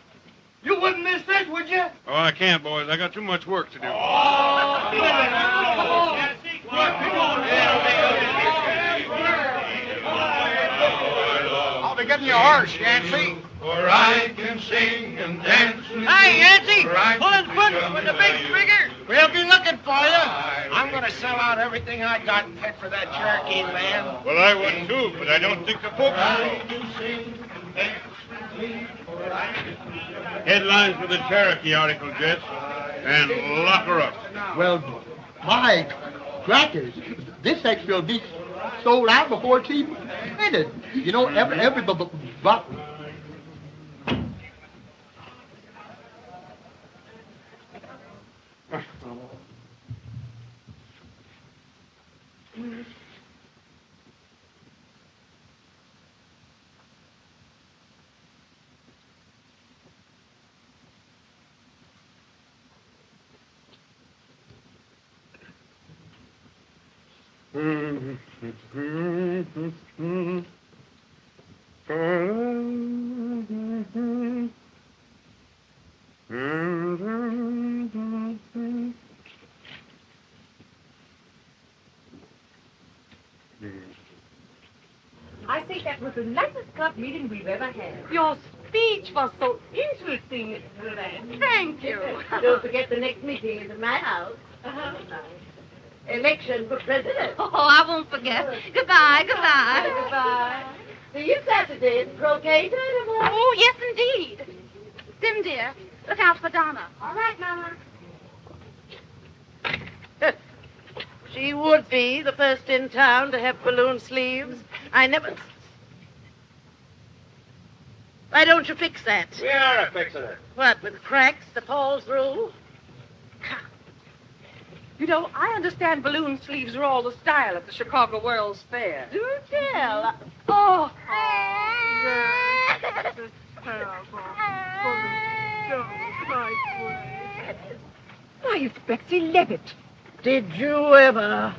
You wouldn't miss this, would you? Oh, I can't, boys. I got too much work to do. I'll be getting your horse, Yancey. For I can sing and dance. Hey, Yancey! Pull his button with the big trigger. We'll be looking for you. I'm going to sell out everything I got and head for that Cherokee land. Well, I would too, but I don't think the Pope will. Headlines for the Cherokee article, Jess, and lock her up. Well, my crackers, this sex will be sold out before it's even printed. You know, every bottle. I say that was the nicest club meeting we've ever had. Your speech was so interesting. Thank you. Don't forget the next meeting is at my house. Election for president. Oh, I won't forget. Goodbye, goodbye. Goodbye. See you Saturday at croquet tournament. Oh, yes, indeed. Dim, dear, look out for Donna. All right, Mama. She would be the first in town to have balloon sleeves. I never... Why don't you fix that? We are fixing it. What, with cracks that fall through? You know, I understand balloon sleeves are all the style at the Chicago World's Fair. Do tell. Oh. Why, Betsy Levitt. Did you ever?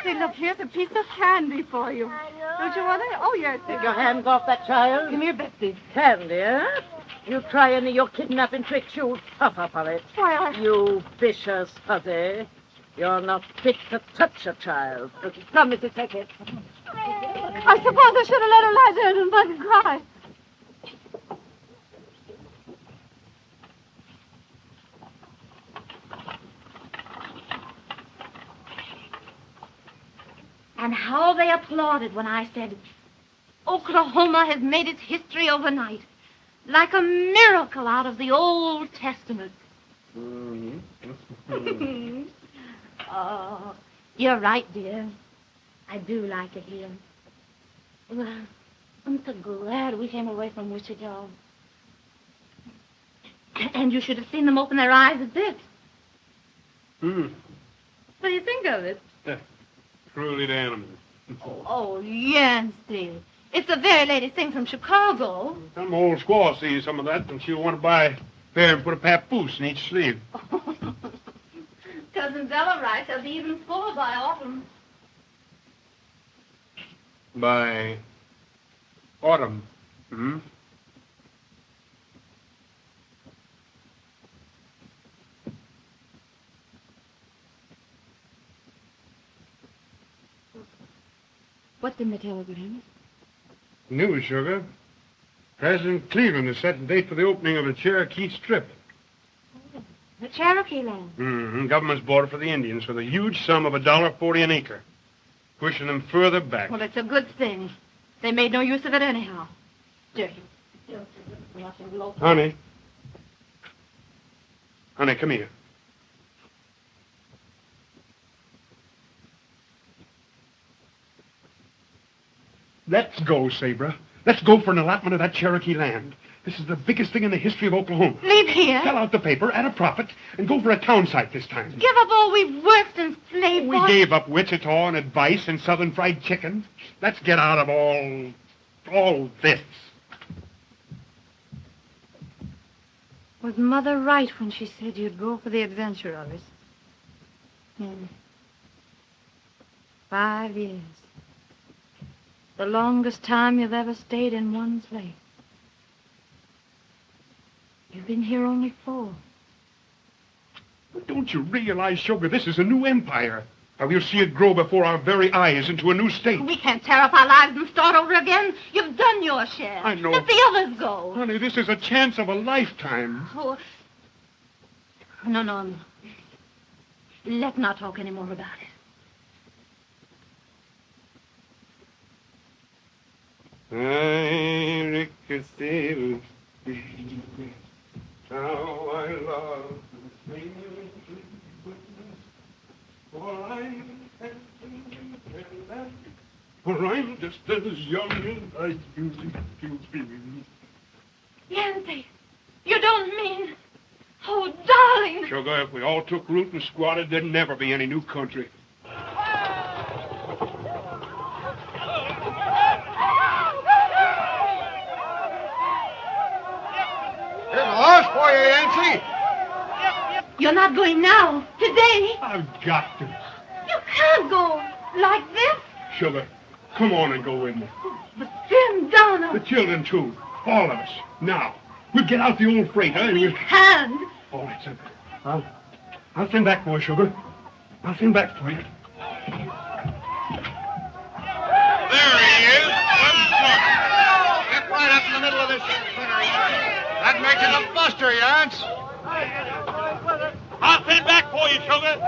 Hey, look, here's a piece of candy for you. Don't you want it? Oh, yes. Take your hands off that child. Come here, Betsy. Candy, huh? You try any of your kidnapping tricks, you'll puff up on it. Why, You vicious hussy. You're not fit to touch a child. Come, Mrs. Tackett. I suppose I should have let her lie there and let her cry. And how they applauded when I said, Oklahoma has made its history overnight, like a miracle out of the Old Testament. Oh, you're right, dear. I do like it here. Well, I'm so glad we came away from Wichita. And you should have seen them open their eyes at this. What do you think of it? Truly the animal. Oh, Yancey. It's the very latest thing from Chicago. Some old squaw sees some of that, and she'll want to buy fair and put a papoose in each sleeve. Cousin Bella writes they'll be even fuller by autumn. By autumn. Hmm? What's in the telegram? News, sugar. President Cleveland has set a date for the opening of a Cherokee Strip. The Cherokee land. Mm-hmm. Government's bought it for the Indians with a huge sum of $1.40 an acre, pushing them further back. Well, it's a good thing. They made no use of it anyhow. Dirty. Honey. Honey, come here. Let's go, Sabra. Let's go for an allotment of that Cherokee land. This is the biggest thing in the history of Oklahoma. Leave here. Sell out the paper at a profit and go for a town site this time. Give up all we've worked and slaved We for. gave up Wichita and advice and Southern fried chicken. Let's get out of all this. Was Mother right when she said you'd go for the adventure of it? 5 years. The longest time you've ever stayed in one place. You've been here only 4. But don't you realize, Sugar, this is a new empire? How we'll see it grow before our very eyes into a new state. We can't tear up our lives and start over again. You've done your share. I know. Let the others go. Honey, this is a chance of a lifetime. Oh. No. Let's not talk any more about it. How I love me. For I'm just as young as I used to be. Yancey, you don't mean... Oh, darling. Sugar, if we all took root and squatted, there'd never be any new country. Here's a horse for you, Yancey. You're not going now. Today. I've got to. You can't go like this. Sugar, come on and go with me. But Jim, Donna. The children, too. All of us. Now. We'll get out the old freighter and we'll... Can't. All right, son. I'll send back for you, Sugar. I'll send back for you. There he is. Get right up in the middle of this. That makes it a buster, Yance. I'll send back for you, Sugar.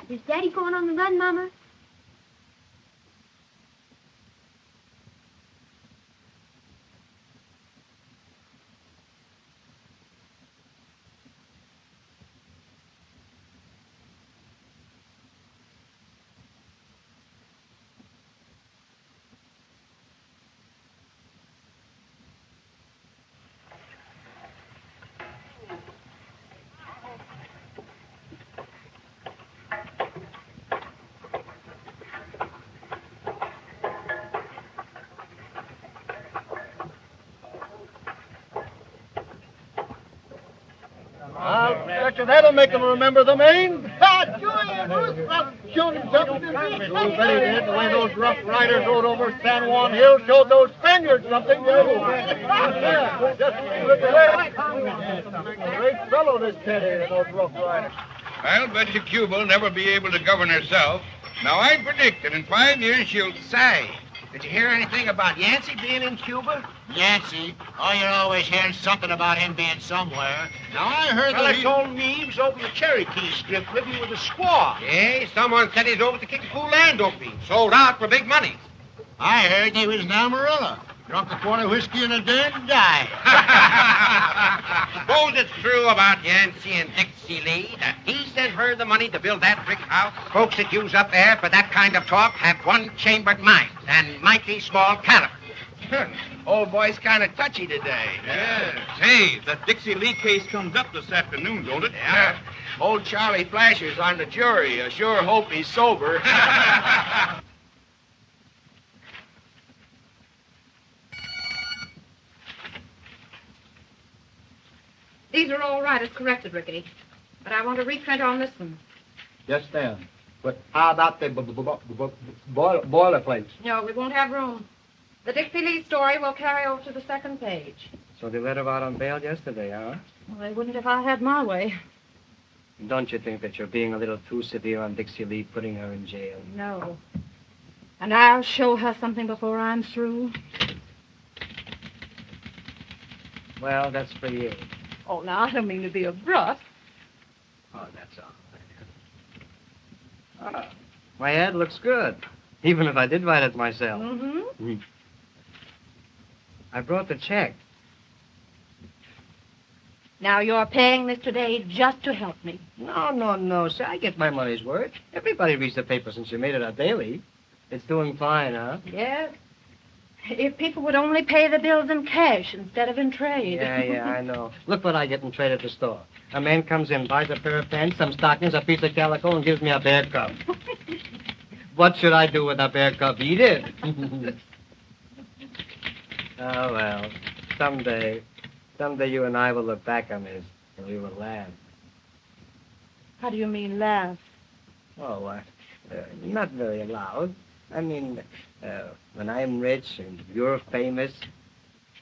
Is Daddy going on the run, Mama? I'll bet you that'll make them remember the Maine. Bet he did. The way those Rough Riders rode over San Juan Hill showed those Spaniards something. Great fellow, this Teddy, those Rough Riders. I'll bet you Cuba'll never be able to govern herself. Now, I predict that in 5 years she'll... Say, did you hear anything about Yancey being in Cuba? Yancey? Oh, you're always hearing something about him being somewhere. Now, I heard Well, that they told me he was over the Cherokee Strip living with a squaw. Yeah, someone said he's over to Kickapoo land opening. Sold out for big money. I heard he was in Amarillo. Drunk a quart of whiskey in a den and died. Suppose it's true about Yancey and Dixie Lee that he sent her the money to build that brick house. Folks that use up there for that kind of talk have one-chambered minds and mighty small caliber. Old boy's kind of touchy today. Yeah. Hey, the Dixie Lee case comes up this afternoon, don't it? Yeah. Old Charlie Flasher's on the jury. I sure hope he's sober. These are all right as corrected, Rickety. But I want to reprint on this one. Yes, ma'am. But how about the boilerplates? No, we won't have room. The Dixie Lee story will carry over to the second page. So they let her out on bail yesterday, huh? Well, they wouldn't if I had my way. Don't you think that you're being a little too severe on Dixie Lee, putting her in jail? No. And I'll show her something before I'm through. Well, that's for you. Oh, now, I don't mean to be abrupt. Oh, that's all right. My ad looks good, even if I did write it myself. Mm-hmm. I brought the check. Now, you're paying this today just to help me. No, sir. I get my money's worth. Everybody reads the paper since you made it our daily. It's doing fine, huh? Yes. If people would only pay the bills in cash instead of in trade. Yeah, I know. Look what I get in trade at the store. A man comes in, buys a pair of pants, some stockings, a piece of calico, and gives me a bear cub. What should I do with a bear cub? Eat it. Oh, well. someday you and I will look back on this and we will laugh. How do you mean laugh? Oh, not very loud. I mean, when I'm rich and you're famous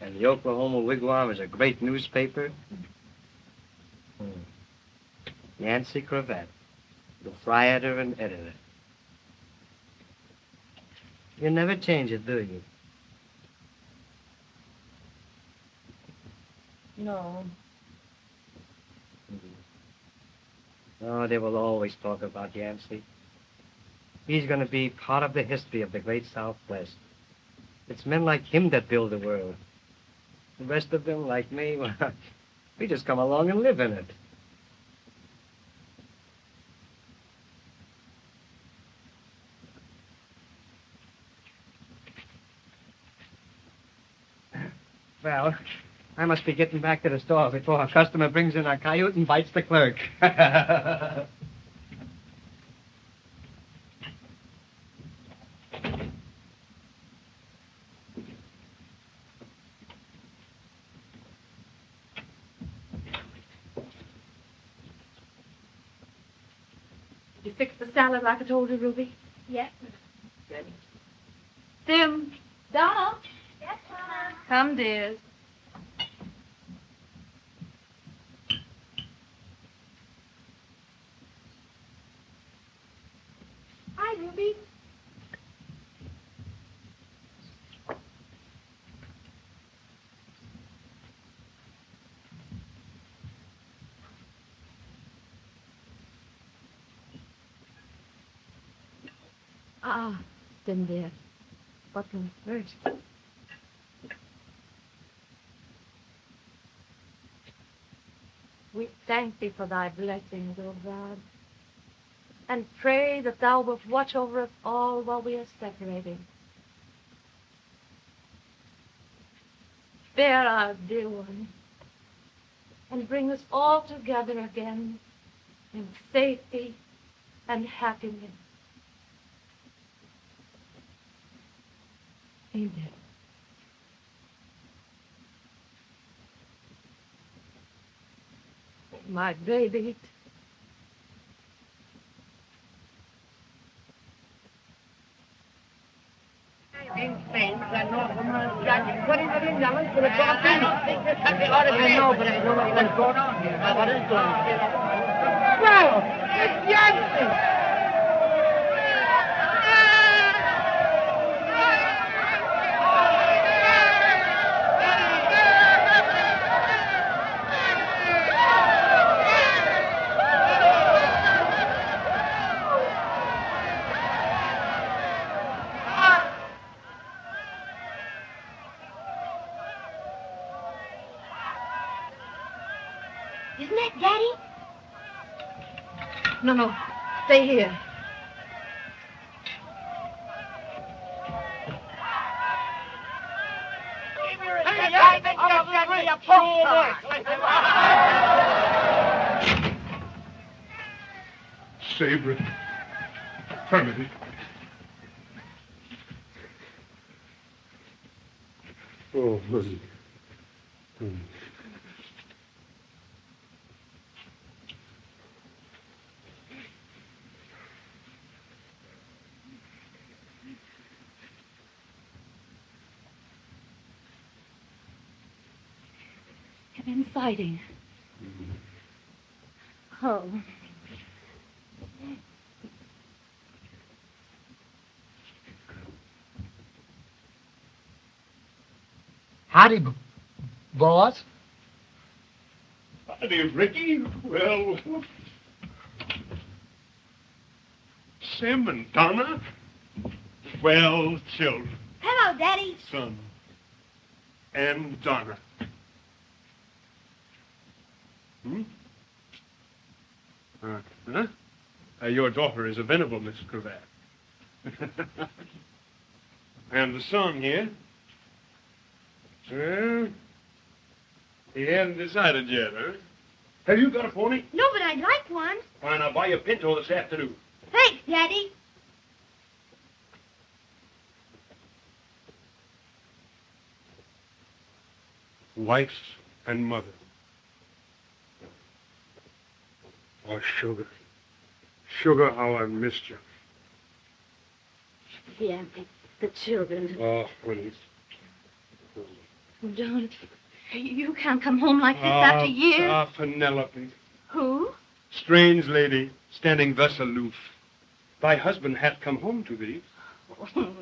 and the Oklahoma Wigwam is a great newspaper. Yancey Cravat, the proprietor and editor. You never change it, do you? No. Oh, they will always talk about Yancey. He's going to be part of the history of the great Southwest. It's men like him that build the world. The rest of them, like me, well, we just come along and live in it. Well, I must be getting back to the store before a customer brings in a coyote and bites the clerk. Did you fix the salad like I told you, Ruby? Yes. Good. Tim. Donna. Yes, Mama. Come, dear. Hi, Ruby. Then dear. Butler first. We thank thee for thy blessings, O God, and pray that thou wilt watch over us all while we are separated. Spare our dear one, and bring us all together again in safety and happiness. Amen. My baby. I know, but I know what's going on here. What is going on? Well, it's Yancey! Isn't that Daddy? No. Stay here. Sabra. Affirmative. Oh, listen. Have been fighting. Oh. Howdy, boss. Howdy, Ricky. Well, Sim and Donna. Well, children. Hello, Daddy. Son. And Donna. Your daughter is a venerable Miss Cravat. And the son here? Well, he hasn't decided yet, huh? Have you got a pony? No, but I'd like one. Fine, I'll buy you a pinto this afternoon. Thanks, Daddy. wife and mother. Oh, Sugar. Sugar, how I missed you. The children. Oh, please. Don't. You can't come home like this after years. Penelope. Who? Strange lady, standing thus aloof. Thy husband hath come home to thee. Oh,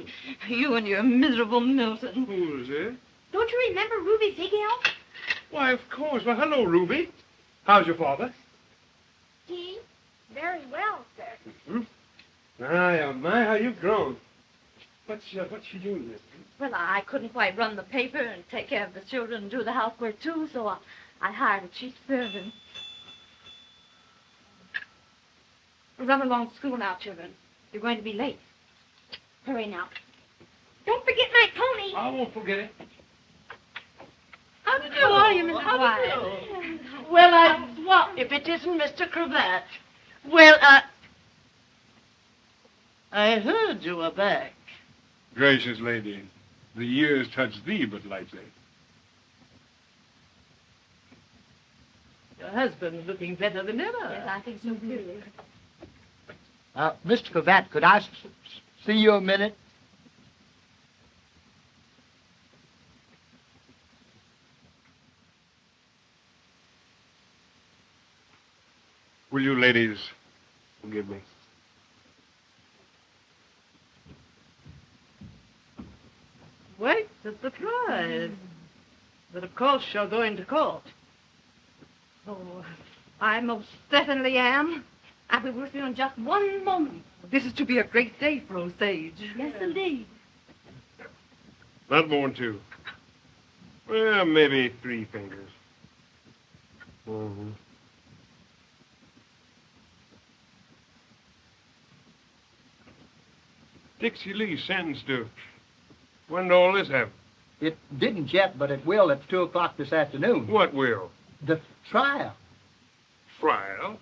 you and your miserable Milton. Who is it? Don't you remember Ruby Figuel? Why, of course. Well, hello, Ruby. How's your father? He? Very well, sir. Hmm? My, oh my, how you've grown. What's she doing there? Well, I couldn't quite run the paper and take care of the children and do the housework, too, so I hired a cheap servant. Run along to school now, children. You're going to be late. Hurry now. Don't forget my pony. I won't forget it. How do you do? How are you, Mrs. Wyatt? Well, what if it isn't Mr. Cravat? Well, I heard you were back. Gracious lady, the years touch thee but lightly. Your husband's looking better than ever. Yes, I think so, too. Mr. Cravat, could I see you a minute? Will you ladies forgive me? Wait, the surprise. But of course you're going to court. Oh, I most certainly am. I'll be with you in just one moment. This is to be a great day for Osage. Yes, indeed. Not more than 2. Well, maybe 3 fingers. Mm-hmm. Dixie Lee sentenced to. When did all this happen? It didn't yet, but it will at 2 o'clock this afternoon. What will? The trial. Trial?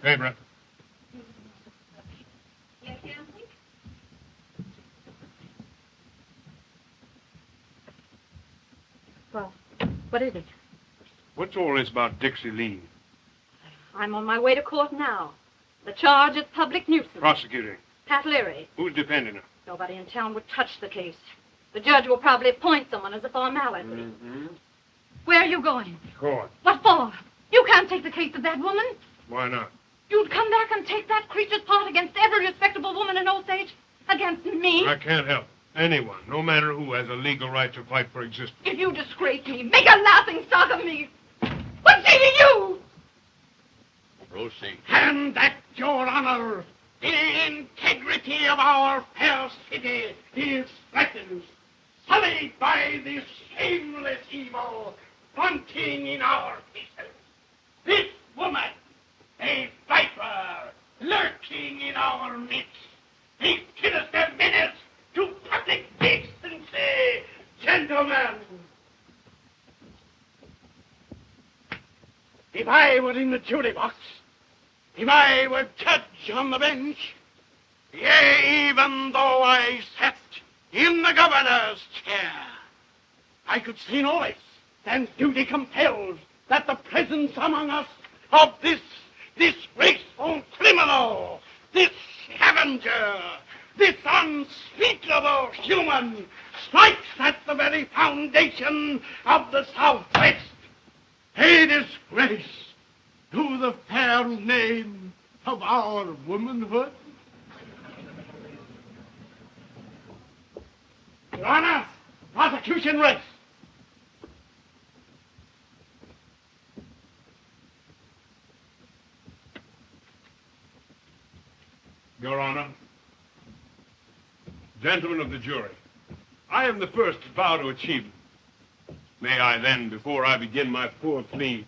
Sabra. Yes, Yancey? Well, what is it? What's all this about Dixie Lee? I'm on my way to court now. The charge is public nuisance. Prosecuting. Pat Leary. Who's defending her? Nobody in town would touch the case. The judge will probably appoint someone as a formality. Mm-hmm. Where are you going? Court. What for? You can't take the case of that woman. Why not? You'd come back and take that creature's part against every respectable woman in Osage? Against me? I can't help. Anyone, no matter who, has a legal right to fight for existence. If you disgrace me, make a laughing stock of me. What say you? Proceed. And that, Your Honor, the integrity of our fair city is threatened, sullied by this shameless evil wanting in our people. This woman, a viper, lurking in our midst, a sinister menace to public decency. Gentlemen, if I were in the jury box, if I were judge on the bench, yea, even though I sat in the governor's chair, I could see no less than duty compels that the presence among us of this disgraceful criminal, this scavenger, this unspeakable human, strikes at the very foundation of the Southwest, a disgrace to the fair name of our womanhood. Your Honor, prosecution rests. Your Honor, gentlemen of the jury, I am the first to vow to achieve it. May I then, before I begin my poor plea,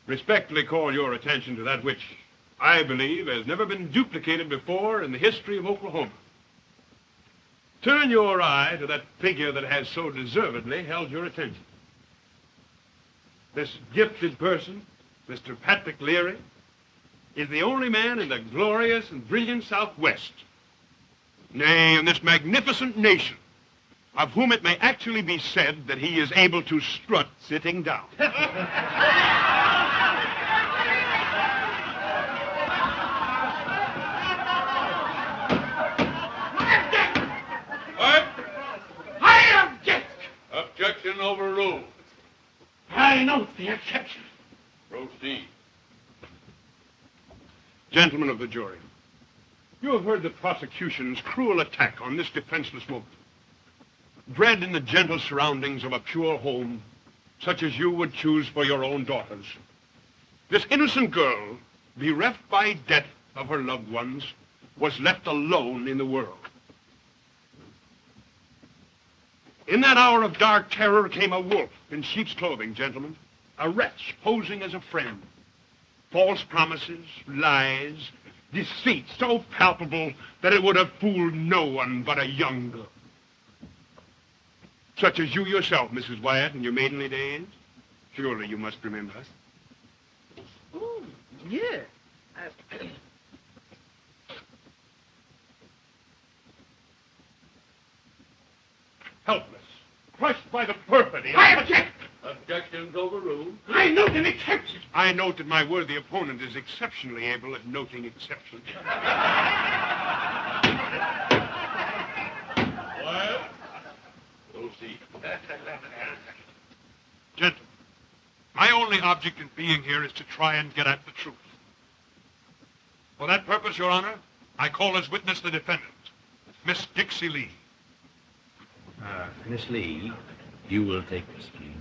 respectfully call your attention to that which I believe has never been duplicated before in the history of Oklahoma. Turn your eye to that figure that has so deservedly held your attention. This gifted person, Mr. Patrick Leary, is the only man in the glorious and brilliant Southwest, nay, in this magnificent nation, of whom it may actually be said that he is able to strut sitting down. I object! Objection overruled. I note the exception. Proceed. Gentlemen of the jury, you have heard the prosecution's cruel attack on this defenseless woman. Bred in the gentle surroundings of a pure home, such as you would choose for your own daughters, this innocent girl, bereft by death of her loved ones, was left alone in the world. In that hour of dark terror came a wolf in sheep's clothing, gentlemen, a wretch posing as a friend. False promises, lies, deceit so palpable that it would have fooled no one but a young girl. Such as you yourself, Mrs. Wyatt, in your maidenly days. Surely you must remember us. Oh, yeah. Helpless, crushed by the perfidy. I object! Objections overruled. I note an exception. I note that my worthy opponent is exceptionally able at noting exceptions. Well, proceed. Gentlemen, my only object in being here is to try and get at the truth. For that purpose, Your Honor, I call as witness the defendant, Miss Dixie Lee. Miss Lee, you will take this plea.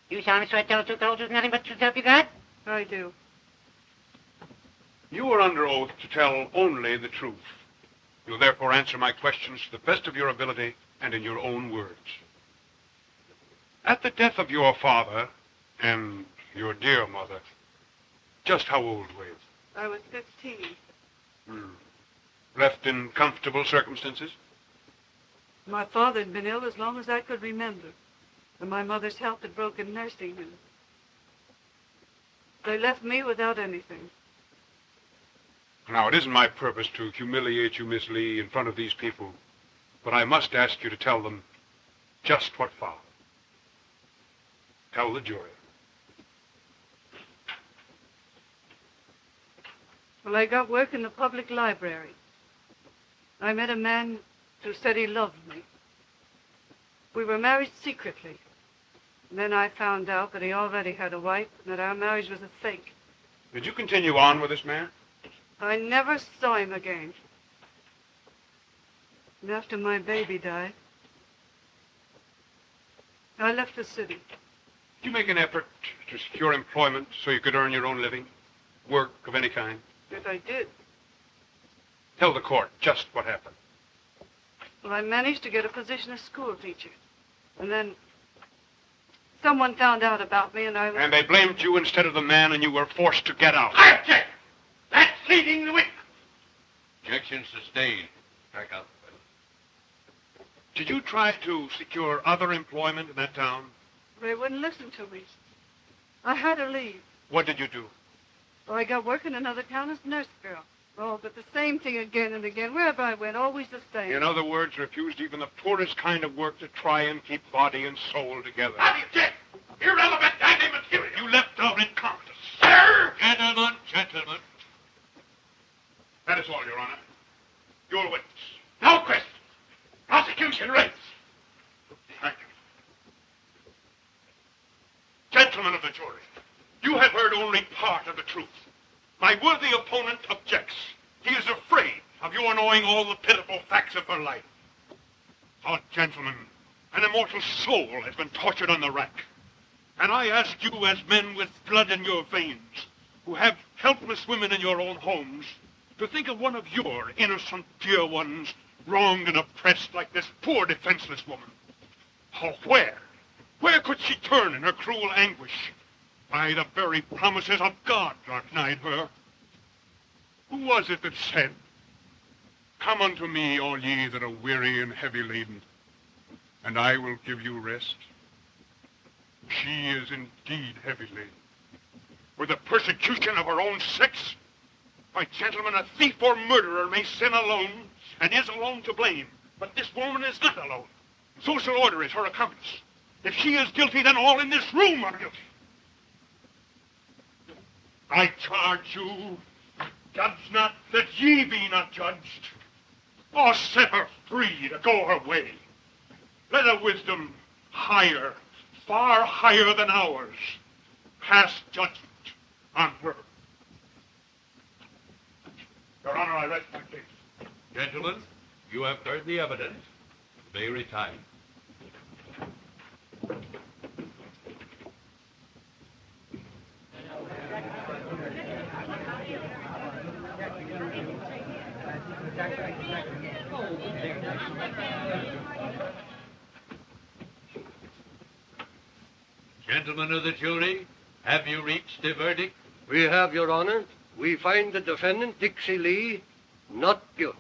You solemnly swear to tell the truth, the whole truth, nothing but the truth, help you God? I do. You are under oath to tell only the truth. You'll therefore answer my questions to the best of your ability and in your own words. At the death of your father and your dear mother, just how old were you? I was 15. Left in comfortable circumstances? My father had been ill as long as I could remember, and my mother's health had broken nursing him. They left me without anything. Now, it isn't my purpose to humiliate you, Miss Lee, in front of these people, but I must ask you to tell them just what followed. Tell the jury. Well, I got work in the public library. I met a man who said he loved me. We were married secretly. And then I found out that he already had a wife and that our marriage was a fake. Did you continue on with this man? I never saw him again. And after my baby died, I left the city. Did you make an effort to secure employment so you could earn your own living? Work of any kind? Yes, I did. Tell the court just what happened. Well, I managed to get a position as school teacher. And then someone found out about me and I... And they blamed you instead of the man and you were forced to get out. I object! That's leading the witness. Objection sustained. Back up. Did you try to secure other employment in that town? They wouldn't listen to me. I had to leave. What did you do? Well, I got work in another town as nurse girl. Oh, but the same thing again and again. Wherever I went, always the same. In other words, refused even the poorest kind of work to try and keep body and soul together. I object! Irrelevant anti-material. You left out incompetence. Sir! Gentlemen, gentlemen. That is all, Your Honor. Your witness. No question. Prosecution rests. Thank you. Gentlemen of the jury, you have heard only part of the truth. My worthy opponent objects. He is afraid of your knowing all the pitiful facts of her life. Oh, gentlemen, an immortal soul has been tortured on the rack. And I ask you as men with blood in your veins, who have helpless women in your own homes, to think of one of your innocent dear ones wronged and oppressed like this poor defenseless woman. Oh, where could she turn in her cruel anguish? By the very promises of God are denied her. Who was it that said, "Come unto me, all ye that are weary and heavy laden, and I will give you rest"? She is indeed heavy laden with the persecution of her own sex. Why, gentlemen, a thief or murderer may sin alone and is alone to blame, but this woman is not alone. Social order is her accomplice. If she is guilty, then all in this room are guilty. I charge you, judge not that ye be not judged, or set her free to go her way. Let a wisdom higher, far higher than ours, pass judgment on her. Your Honor, I rest my case. Gentlemen, you have heard the evidence. You may retire. Gentlemen of the jury, have you reached a verdict? We have, Your Honor. We find the defendant, Dixie Lee, not guilty.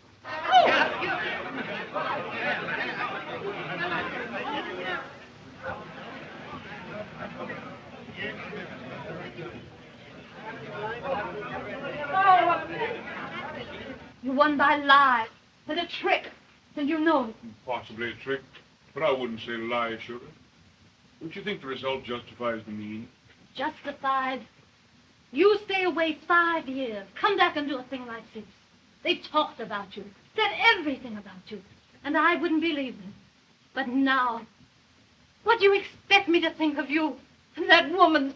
You won by lies, with a trick, and you know it. Possibly a trick, but I wouldn't say lie, should I? Don't you think the result justifies the means? Justified. You stay away 5 years, come back and do a thing like this. They talked about you, said everything about you, and I wouldn't believe them. But now, what do you expect me to think of you and that woman?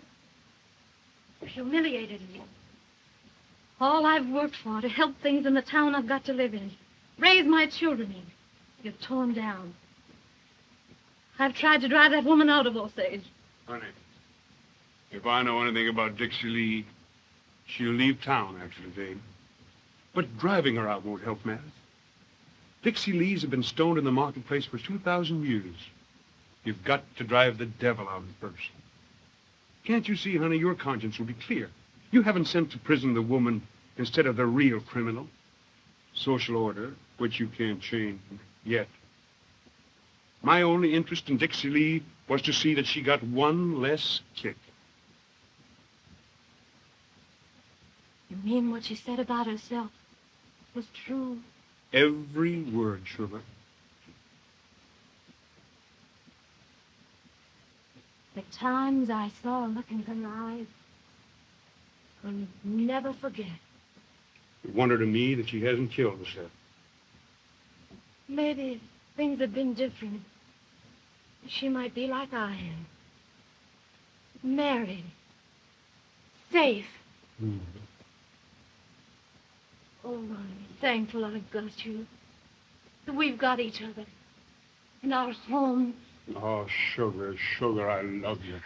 Humiliated me. All I've worked for to help things in the town I've got to live in, raise my children in, you've torn down. I've tried to drive that woman out of Osage. Honey, if I know anything about Dixie Lee, she'll leave town after today. But driving her out won't help matters. Dixie Lees have been stoned in the marketplace for 2,000 years. You've got to drive the devil out in person. Can't you see, honey, your conscience will be clear. You haven't sent to prison the woman instead of the real criminal. Social order, which you can't change yet. My only interest in Dixie Lee was to see that she got one less kick. You mean what she said about herself was true? Every word, sugar. The times I saw her look in her eyes, I'll never forget. It's a wonder to me that she hasn't killed herself. Maybe if things had been different, she might be like I am. Married. Safe. Oh, I'm thankful I've got you. That we've got each other. In our home. Oh, sugar, sugar, I love you.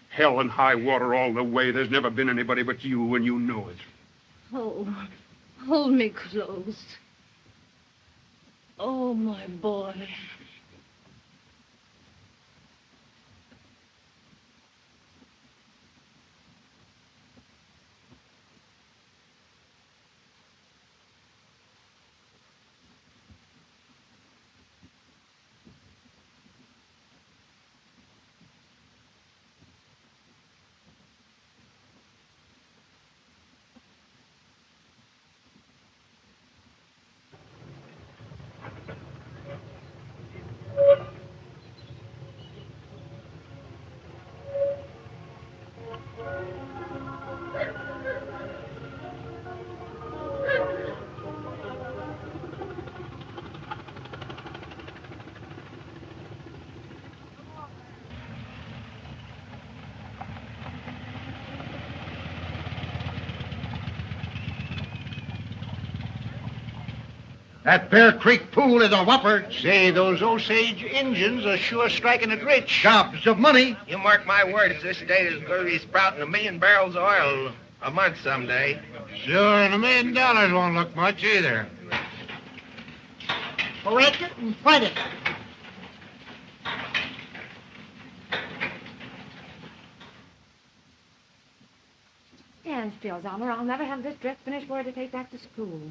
Hell and high water all the way. There's never been anybody but you, and you know it. Oh, hold me close. Oh, my boy. That Bear Creek pool is a whopper. Say, those Osage Injuns are sure striking it rich. Gobs of money. You mark my words, this state is going to be sprouting 1 million barrels of oil a month someday. Sure, and $1 million won't look much either. Correct it and fight it. stand still, Zelma. I'll never have this dress finished where to take that to school.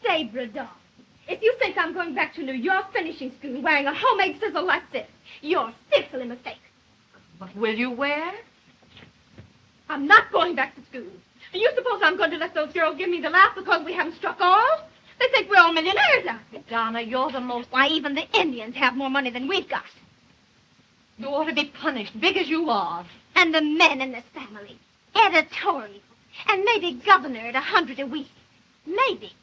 Sabra, darling, if you think I'm going back to New York finishing school wearing a homemade sizzle like this, you're seriously mistaken. What will you wear? I'm not going back to school. Do you suppose I'm going to let those girls give me the laugh because we haven't struck oil? They think we're all millionaires out there. Donna, you're the most... Why, even the Indians have more money than we've got. You ought to be punished, big as you are. And the men in this family. Editorial. And maybe governor at $100 a week. Maybe.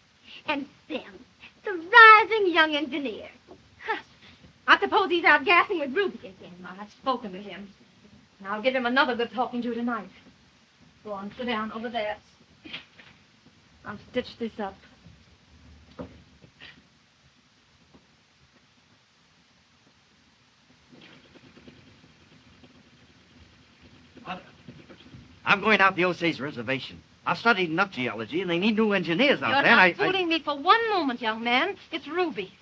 And them. The rising young engineer. Huh. I suppose he's out gassing with Ruby again. I've spoken to him. And I'll give him another good talking to tonight. Go on, sit down over there. I'll stitch this up. I'm going out the Osage Reservation. I've studied nut geology, and they need new engineers out You're there. not fooling me for one moment, young man. It's Ruby.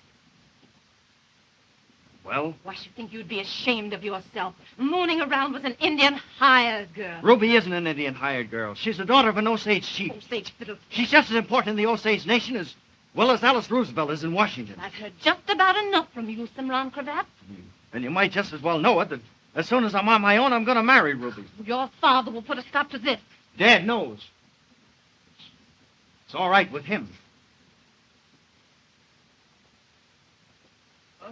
Well, Why, I should think you'd be ashamed of yourself, mooning around with an Indian hired girl. Ruby isn't an Indian hired girl. She's the daughter of an Osage chief. Osage fiddle. She's just as important in the Osage Nation as well as Alice Roosevelt is in Washington. I've heard just about enough from you, Cimarron Cravat. And you might just as well know it that as soon as I'm on my own, I'm going to marry Ruby. Your father will put a stop to this. Dad knows. It's all right with him. Oh.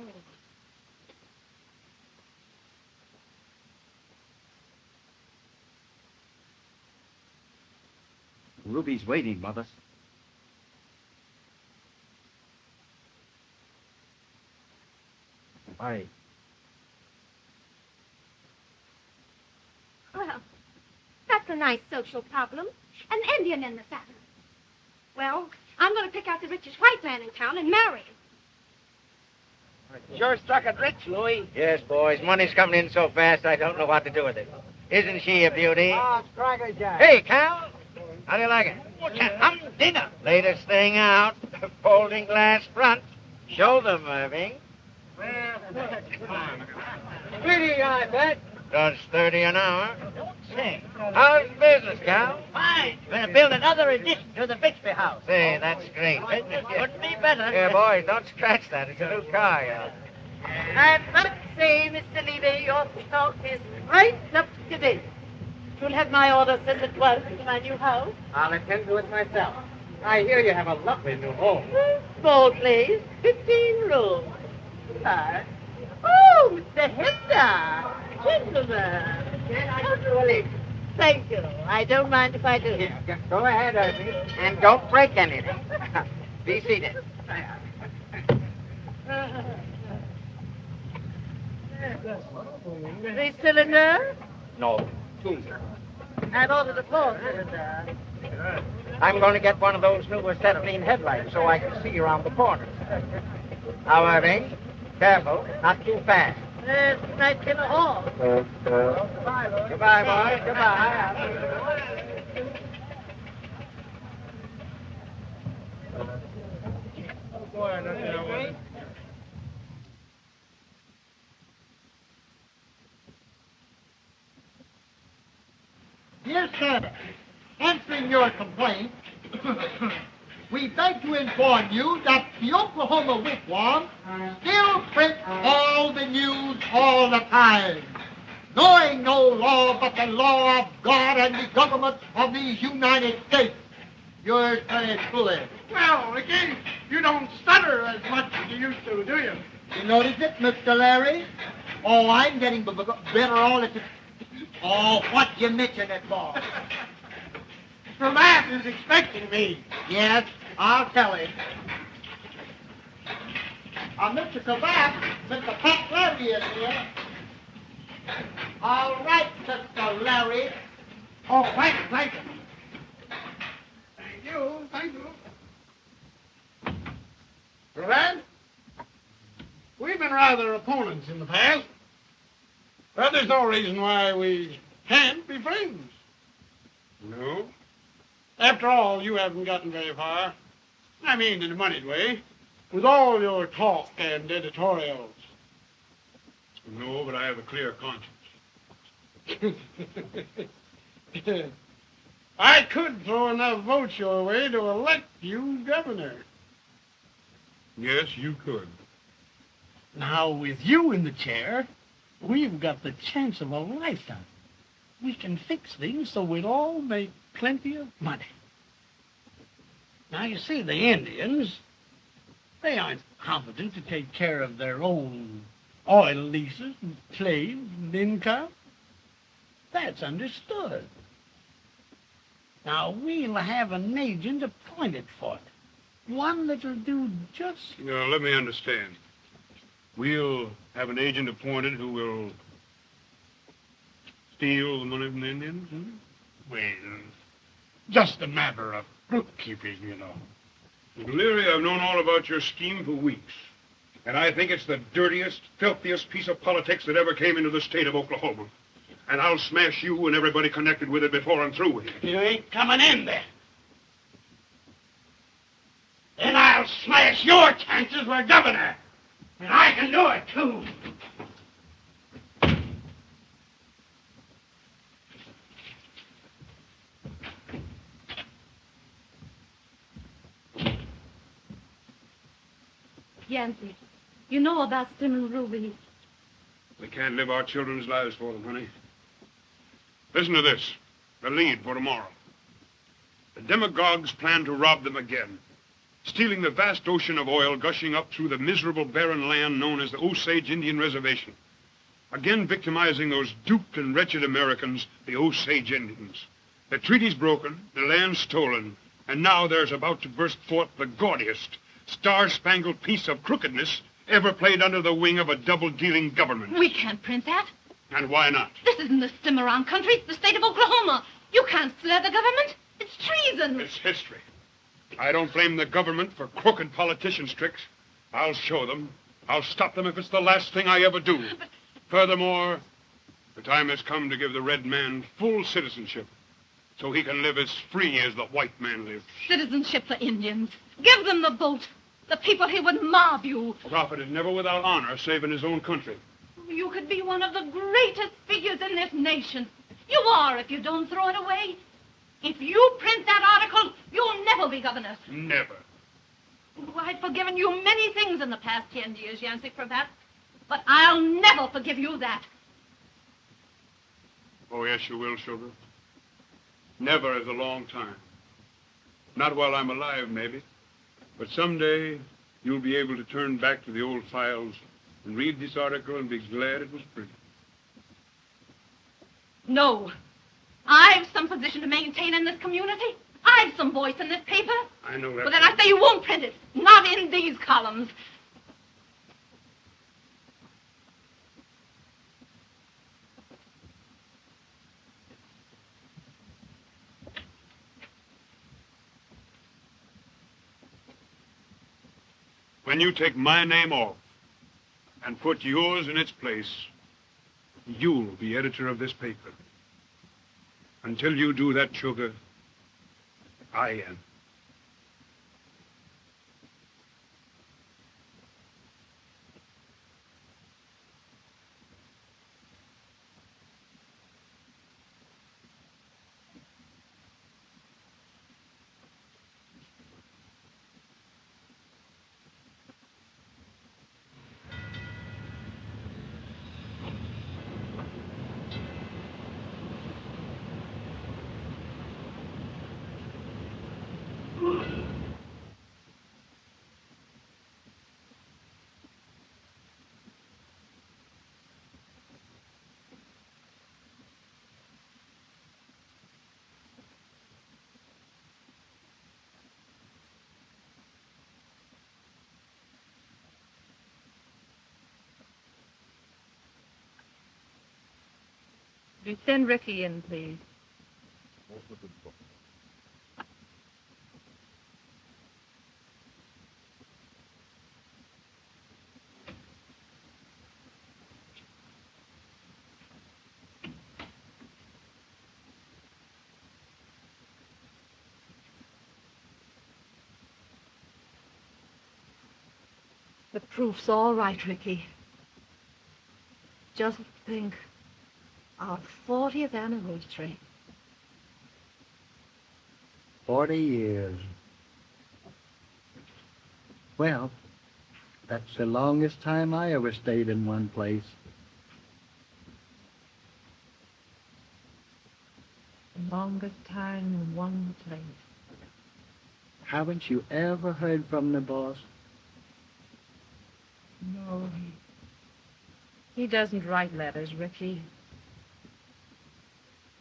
Ruby's waiting, Mother. Bye. Well, that's a nice social problem. An Indian in the saddle. Well, I'm going to pick out the richest white man in town and marry him. Sure struck it rich, Louis. Yes, boys. Money's coming in so fast, I don't know what to do with it. Isn't she a beauty? Oh, Cracker Jack. Hey, Cal. How do you like it? Dinner. Latest thing out. Folding glass front. Show them, Irving. Pretty, I bet. Does 30 an hour. Say, how's business, Cal? Fine. We're going to build another addition to the Bixby house. Say, that's great. Couldn't be better. Yeah, boys, don't scratch that. It's a new car, yeah. I'd better say, Mr. Levy, your talk is right up to date. You'll have my order since at 12 to my new house. I'll attend to it myself. I hear you have a lovely new home. Small place, 15 rooms. Oh, Mr. Hester. Gentlemen. Thank you. I don't mind if I do. Yeah, go ahead, Irving, and don't break anything. Be seated. Three-cylinder? No, two. I've ordered a four-cylinder. I'm going to get one of those new acetylene headlights so I can see around the corner. Now, Irving, careful, not too fast. Yes, nice in a hall. Goodbye, boys. Goodbye. Dear Senator, answering your complaint, we beg to inform you that the Oklahoma wigwam still print all the news all the time, knowing no law but the law of God and the government of these United States. Yours truly. Well, again, you don't stutter as much as you used to, do you? You notice it, Mr. Larry? Oh, I'm getting better all at the... Oh, what you mention it for? The lass is expecting me. Yes, I'll tell him. Mr. Cravat, Mr. Pat Larry is here. All right, Mr. Larry. Oh, thank you. Thank you. Cravat, we've been rather opponents in the past, but there's no reason why we can't be friends. No? After all, you haven't gotten very far. I mean, in a moneyed way, with all your talk and editorials. No, but I have a clear conscience. I could throw enough votes your way to elect you governor. Yes, you could. Now, with you in the chair, we've got the chance of a lifetime. We can fix things so we'd all make plenty of money. Now, you see, the Indians, they aren't competent to take care of their own oil leases and slaves and income. That's understood. Now, we'll have an agent appointed for it. One that'll do just... Now, let me understand. We'll have an agent appointed who will steal the money from the Indians? Well, just a matter of bookkeeping, you know. Leary, I've known all about your scheme for weeks. And I think it's the dirtiest, filthiest piece of politics that ever came into the state of Oklahoma. And I'll smash you and everybody connected with it before I'm through with it. You ain't coming in then. Then I'll smash your chances for governor. And I can do it, too. Yancey, you know about Stim and Ruby. We can't live our children's lives for them, honey. Listen to this. The lead for tomorrow. The demagogues plan to rob them again, stealing the vast ocean of oil gushing up through the miserable barren land known as the Osage Indian Reservation. Again victimizing those duped and wretched Americans, the Osage Indians. The treaty's broken, the land stolen, and now there's about to burst forth the gaudiest, star-spangled piece of crookedness ever played under the wing of a double-dealing government. We can't print that. And why not? This isn't the Cimarron country, the state of Oklahoma. You can't slur the government. It's treason. It's history. I don't blame the government for crooked politicians' tricks. I'll show them. I'll stop them if it's the last thing I ever do. Furthermore, the time has come to give the red man full citizenship so he can live as free as the white man lives. Citizenship for Indians. Give them the vote. The people here would mob you. A prophet is never without honor, save in his own country. You could be one of the greatest figures in this nation. You are if you don't throw it away. If you print that article, you'll never be governor. Never. I've forgiven you many things in the past 10 years, Yancey Cravat, but I'll never forgive you that. Oh, yes, you will, sugar. Never is a long time. Not while I'm alive, maybe. But someday you'll be able to turn back to the old files and read this article and be glad it was printed. No. I've some position to maintain in this community. I've some voice in this paper. I know that. But then I say you won't print it. Not in these columns. When you take my name off and put yours in its place, you'll be editor of this paper. Until you do that, sugar, I am. Send Ricky in, please. The proof's all right, Ricky. Just think, our 40th anniversary. 40 years. Well, that's the longest time I ever stayed in one place. Longer time in one place. Haven't you ever heard from the boss? No. He doesn't write letters, Ricky.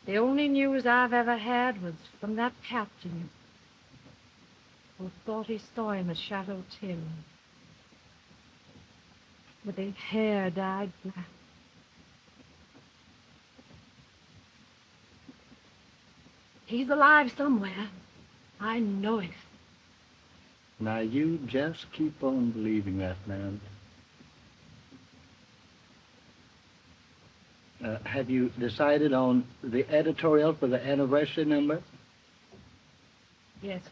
The only news I've ever had was from that captain who thought he saw him at Chateau Tim with his hair dyed black. He's alive somewhere. I know it. Now you just keep on believing that, man. Have you decided on the editorial for the anniversary number? Yes,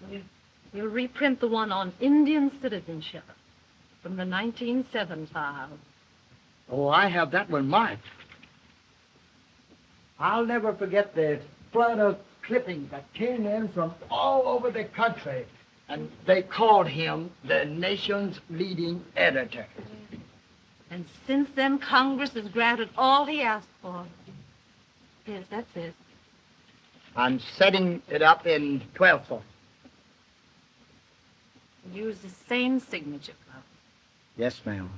we'll reprint the one on Indian citizenship from the 1907 file. Oh, I have that one marked. I'll never forget the flood of clippings that came in from all over the country, and they called him the nation's leading editor. And since then, Congress has granted all he asked for. Yes, that's it. I'm setting it up in 12 form. Use the same signature. Yes, ma'am.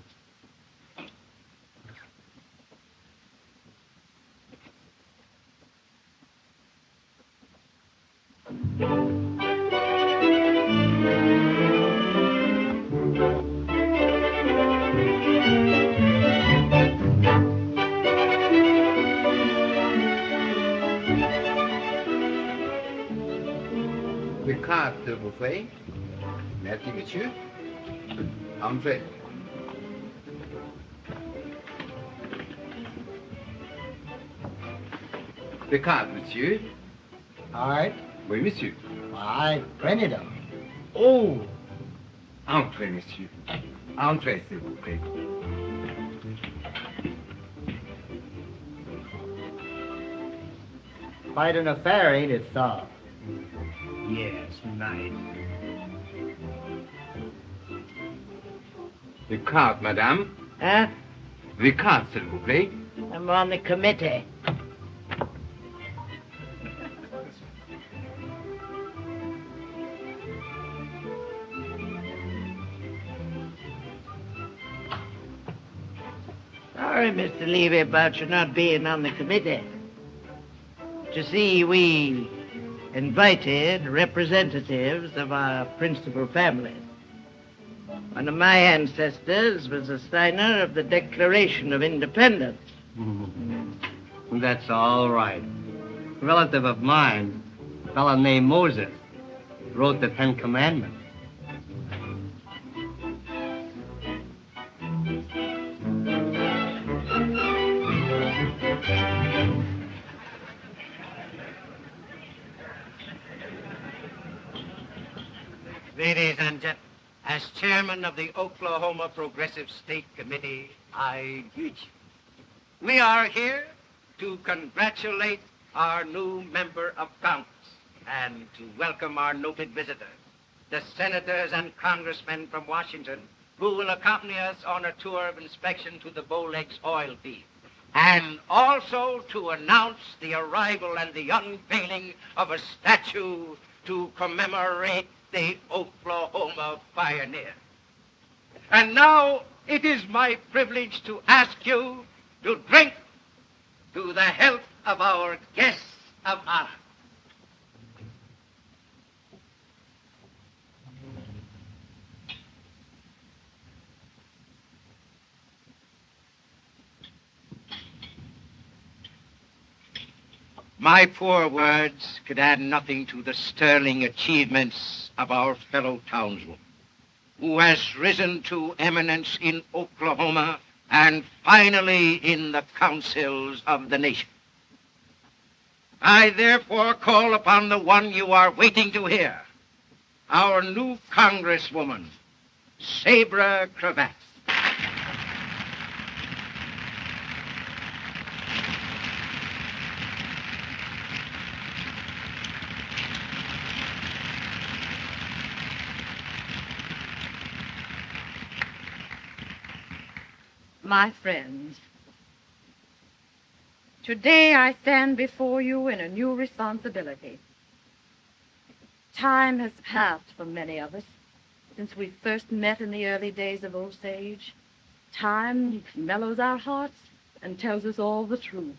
The carte, s'il vous plaît. Merci, monsieur. Entrez. The carte, monsieur. All right. Oui, monsieur. I printed them. Oh! Entrez, monsieur. Entrez, s'il vous plaît. Quite an affair, ain't it, sir? Yes, nice. The carte, madame. Huh? The carte, s'il vous plaît. I'm on the committee. Sorry, Mr. Levy, about you not being on the committee. You see, we invited representatives of our principal family. One of my ancestors was a signer of the Declaration of Independence. That's all right. A relative of mine, a fellow named Moses, wrote the Ten Commandments. Ladies and gentlemen, as chairman of the Oklahoma Progressive State Committee, I greet you. We are here to congratulate our new member of Congress and to welcome our noted visitor, the senators and congressmen from Washington who will accompany us on a tour of inspection to the Bowlegs oil field, and also to announce the arrival and the unveiling of a statue to commemorate the Oklahoma pioneer. And now it is my privilege to ask you to drink to the health of our guests of honor. My poor words could add nothing to the sterling achievements of our fellow townswoman, who has risen to eminence in Oklahoma and finally in the councils of the nation. I therefore call upon the one you are waiting to hear, our new Congresswoman, Sabra Cravat. my friends, today I stand before you in a new responsibility. Time has passed for many of us since we first met in the early days of Osage. Time mellows our hearts and tells us all the truth.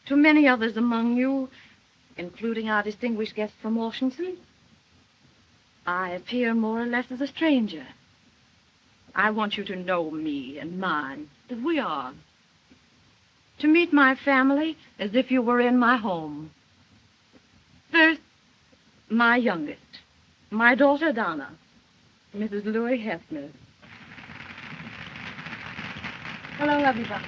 To many others among you, including our distinguished guest from Washington, I appear more or less as a stranger. I want you to know me and mine as we are. To meet my family as if you were in my home. First, my youngest, my daughter Donna, Mrs. Louis Hefner. Hello, lovely Bucky.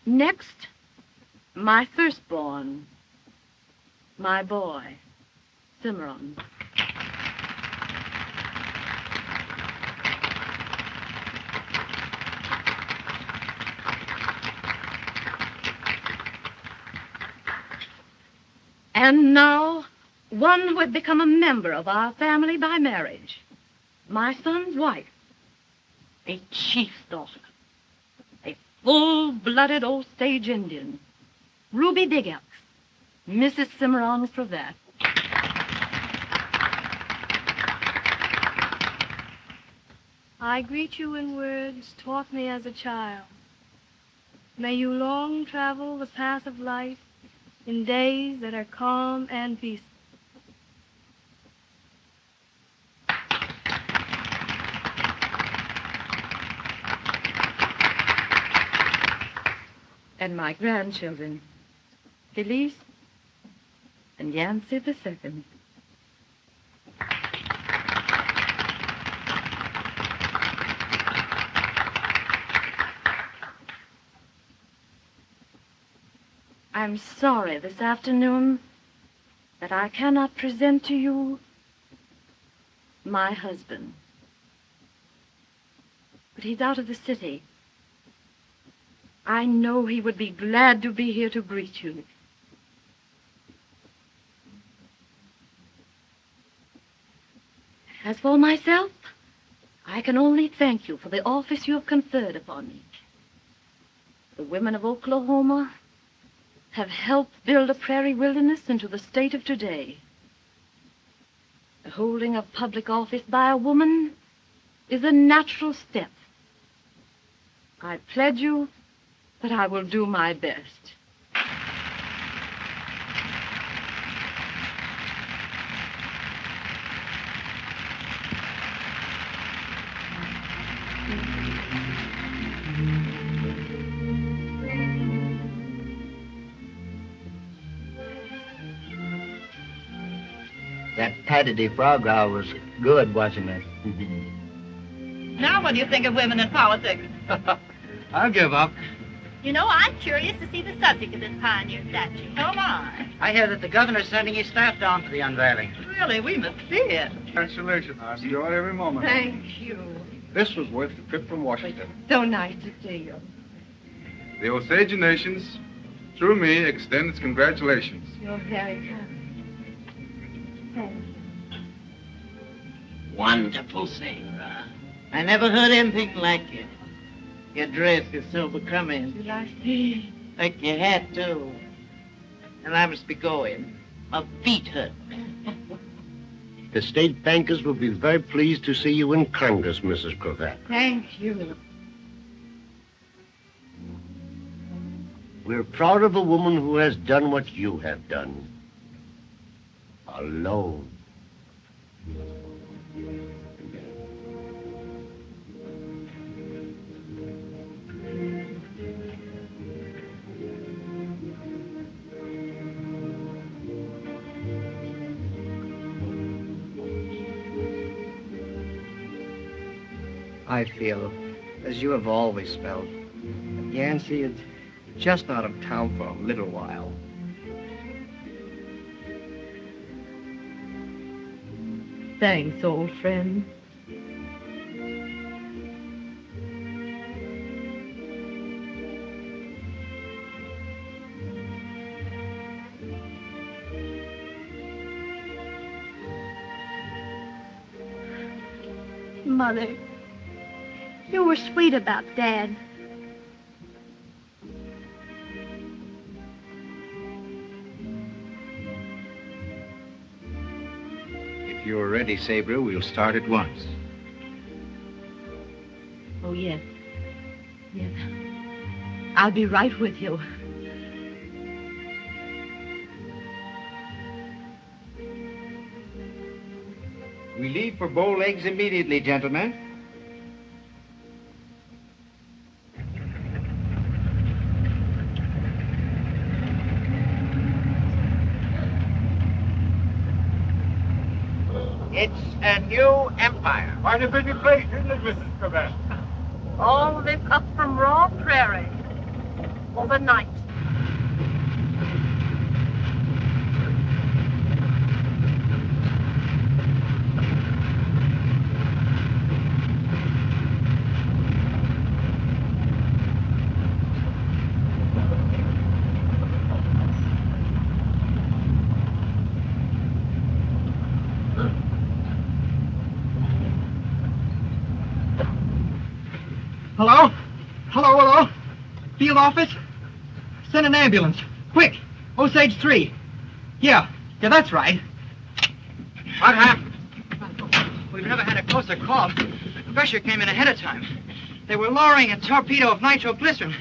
Next, my firstborn, my boy, Cimarron. And now, one who had become a member of our family by marriage, my son's wife, a chief's daughter, a full-blooded Osage Indian, Ruby Digax, Mrs. Cimarron Cravat. I greet you in words taught me as a child. May you long travel the path of life in days that are calm and peaceful. And my grandchildren, Felice and Yancey the Second. I'm sorry this afternoon that I cannot present to you my husband. But he's out of the city. I know he would be glad to be here to greet you. As for myself, I can only thank you for the office you have conferred upon me. The women of Oklahoma have helped build a prairie wilderness into the state of today. The holding of public office by a woman is a natural step. I pledge you that I will do my best. That Patty de Frog was good, wasn't it? Now what do you think of women in politics? I'll give up. You know, I'm curious to see the Sussex that pioneered that change. Oh, my. I hear that the governor's sending his staff down for the unveiling. Really, we must see it. Congratulations. I enjoy it every moment. Thank you. This was worth the trip from Washington. So nice to see you. The Osage Nations, through me, extend its congratulations. You're very kind. Thank you. Wonderful, Sabra. I never heard anything like it. Your dress is so becoming. You like it? Like your hat, too. And I must be going. My feet hurt. The state bankers will be very pleased to see you in Congress, Mrs. Cravat. Thank you. We're proud of a woman who has done what you have done. Alone. I feel, as you have always felt, that Yancey is just out of town for a little while. Thanks, old friend. Mother. You were sweet about Dad. If you're ready, Sabra, we'll start at once. Oh, yes. Yes. I'll be right with you. We leave for Bow Legs immediately, gentlemen. It's a new empire. Quite a busy place, isn't it, Mrs. Cravat? All they've cut from raw prairie overnight. Hello? Hello? Field office? Send an ambulance. Quick! Osage 3. Yeah, that's right. What happened? We've never had a closer call. The pressure came in ahead of time. They were lowering a torpedo of nitroglycerin.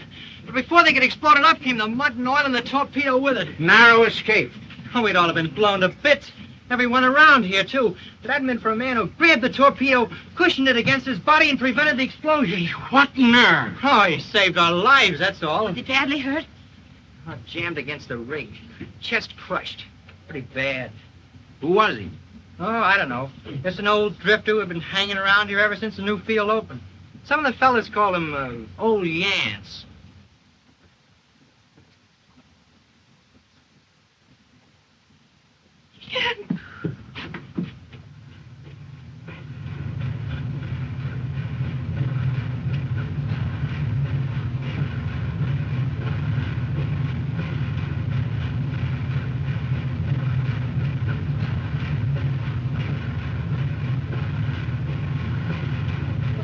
But before they could explode it up came the mud and oil and the torpedo with it. Narrow escape. Oh, we'd all have been blown to bits. Everyone around here, too. If it hadn't been for a man who grabbed the torpedo, cushioned it against his body, and prevented the explosion. What nerve? Oh, he saved our lives, that's all. Is he badly hurt? Oh, jammed against the rig. Chest crushed. Pretty bad. Who was he? Oh, I don't know. Just an old drifter who had been hanging around here ever since the new field opened. Some of the fellas call him, Old Yance.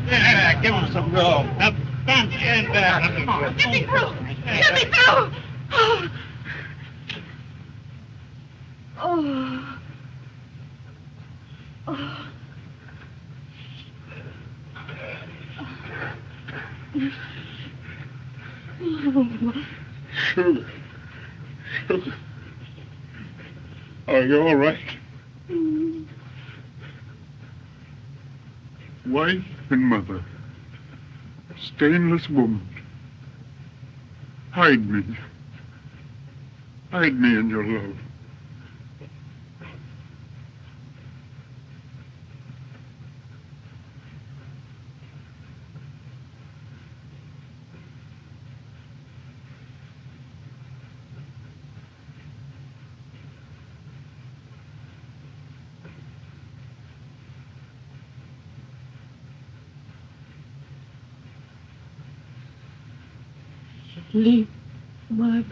Yeah, give him some room. Now, stand back. Get me through! Get me through! Oh. Oh. Are you all right? Wife and mother, stainless woman, hide me. Hide me in your love. Leave my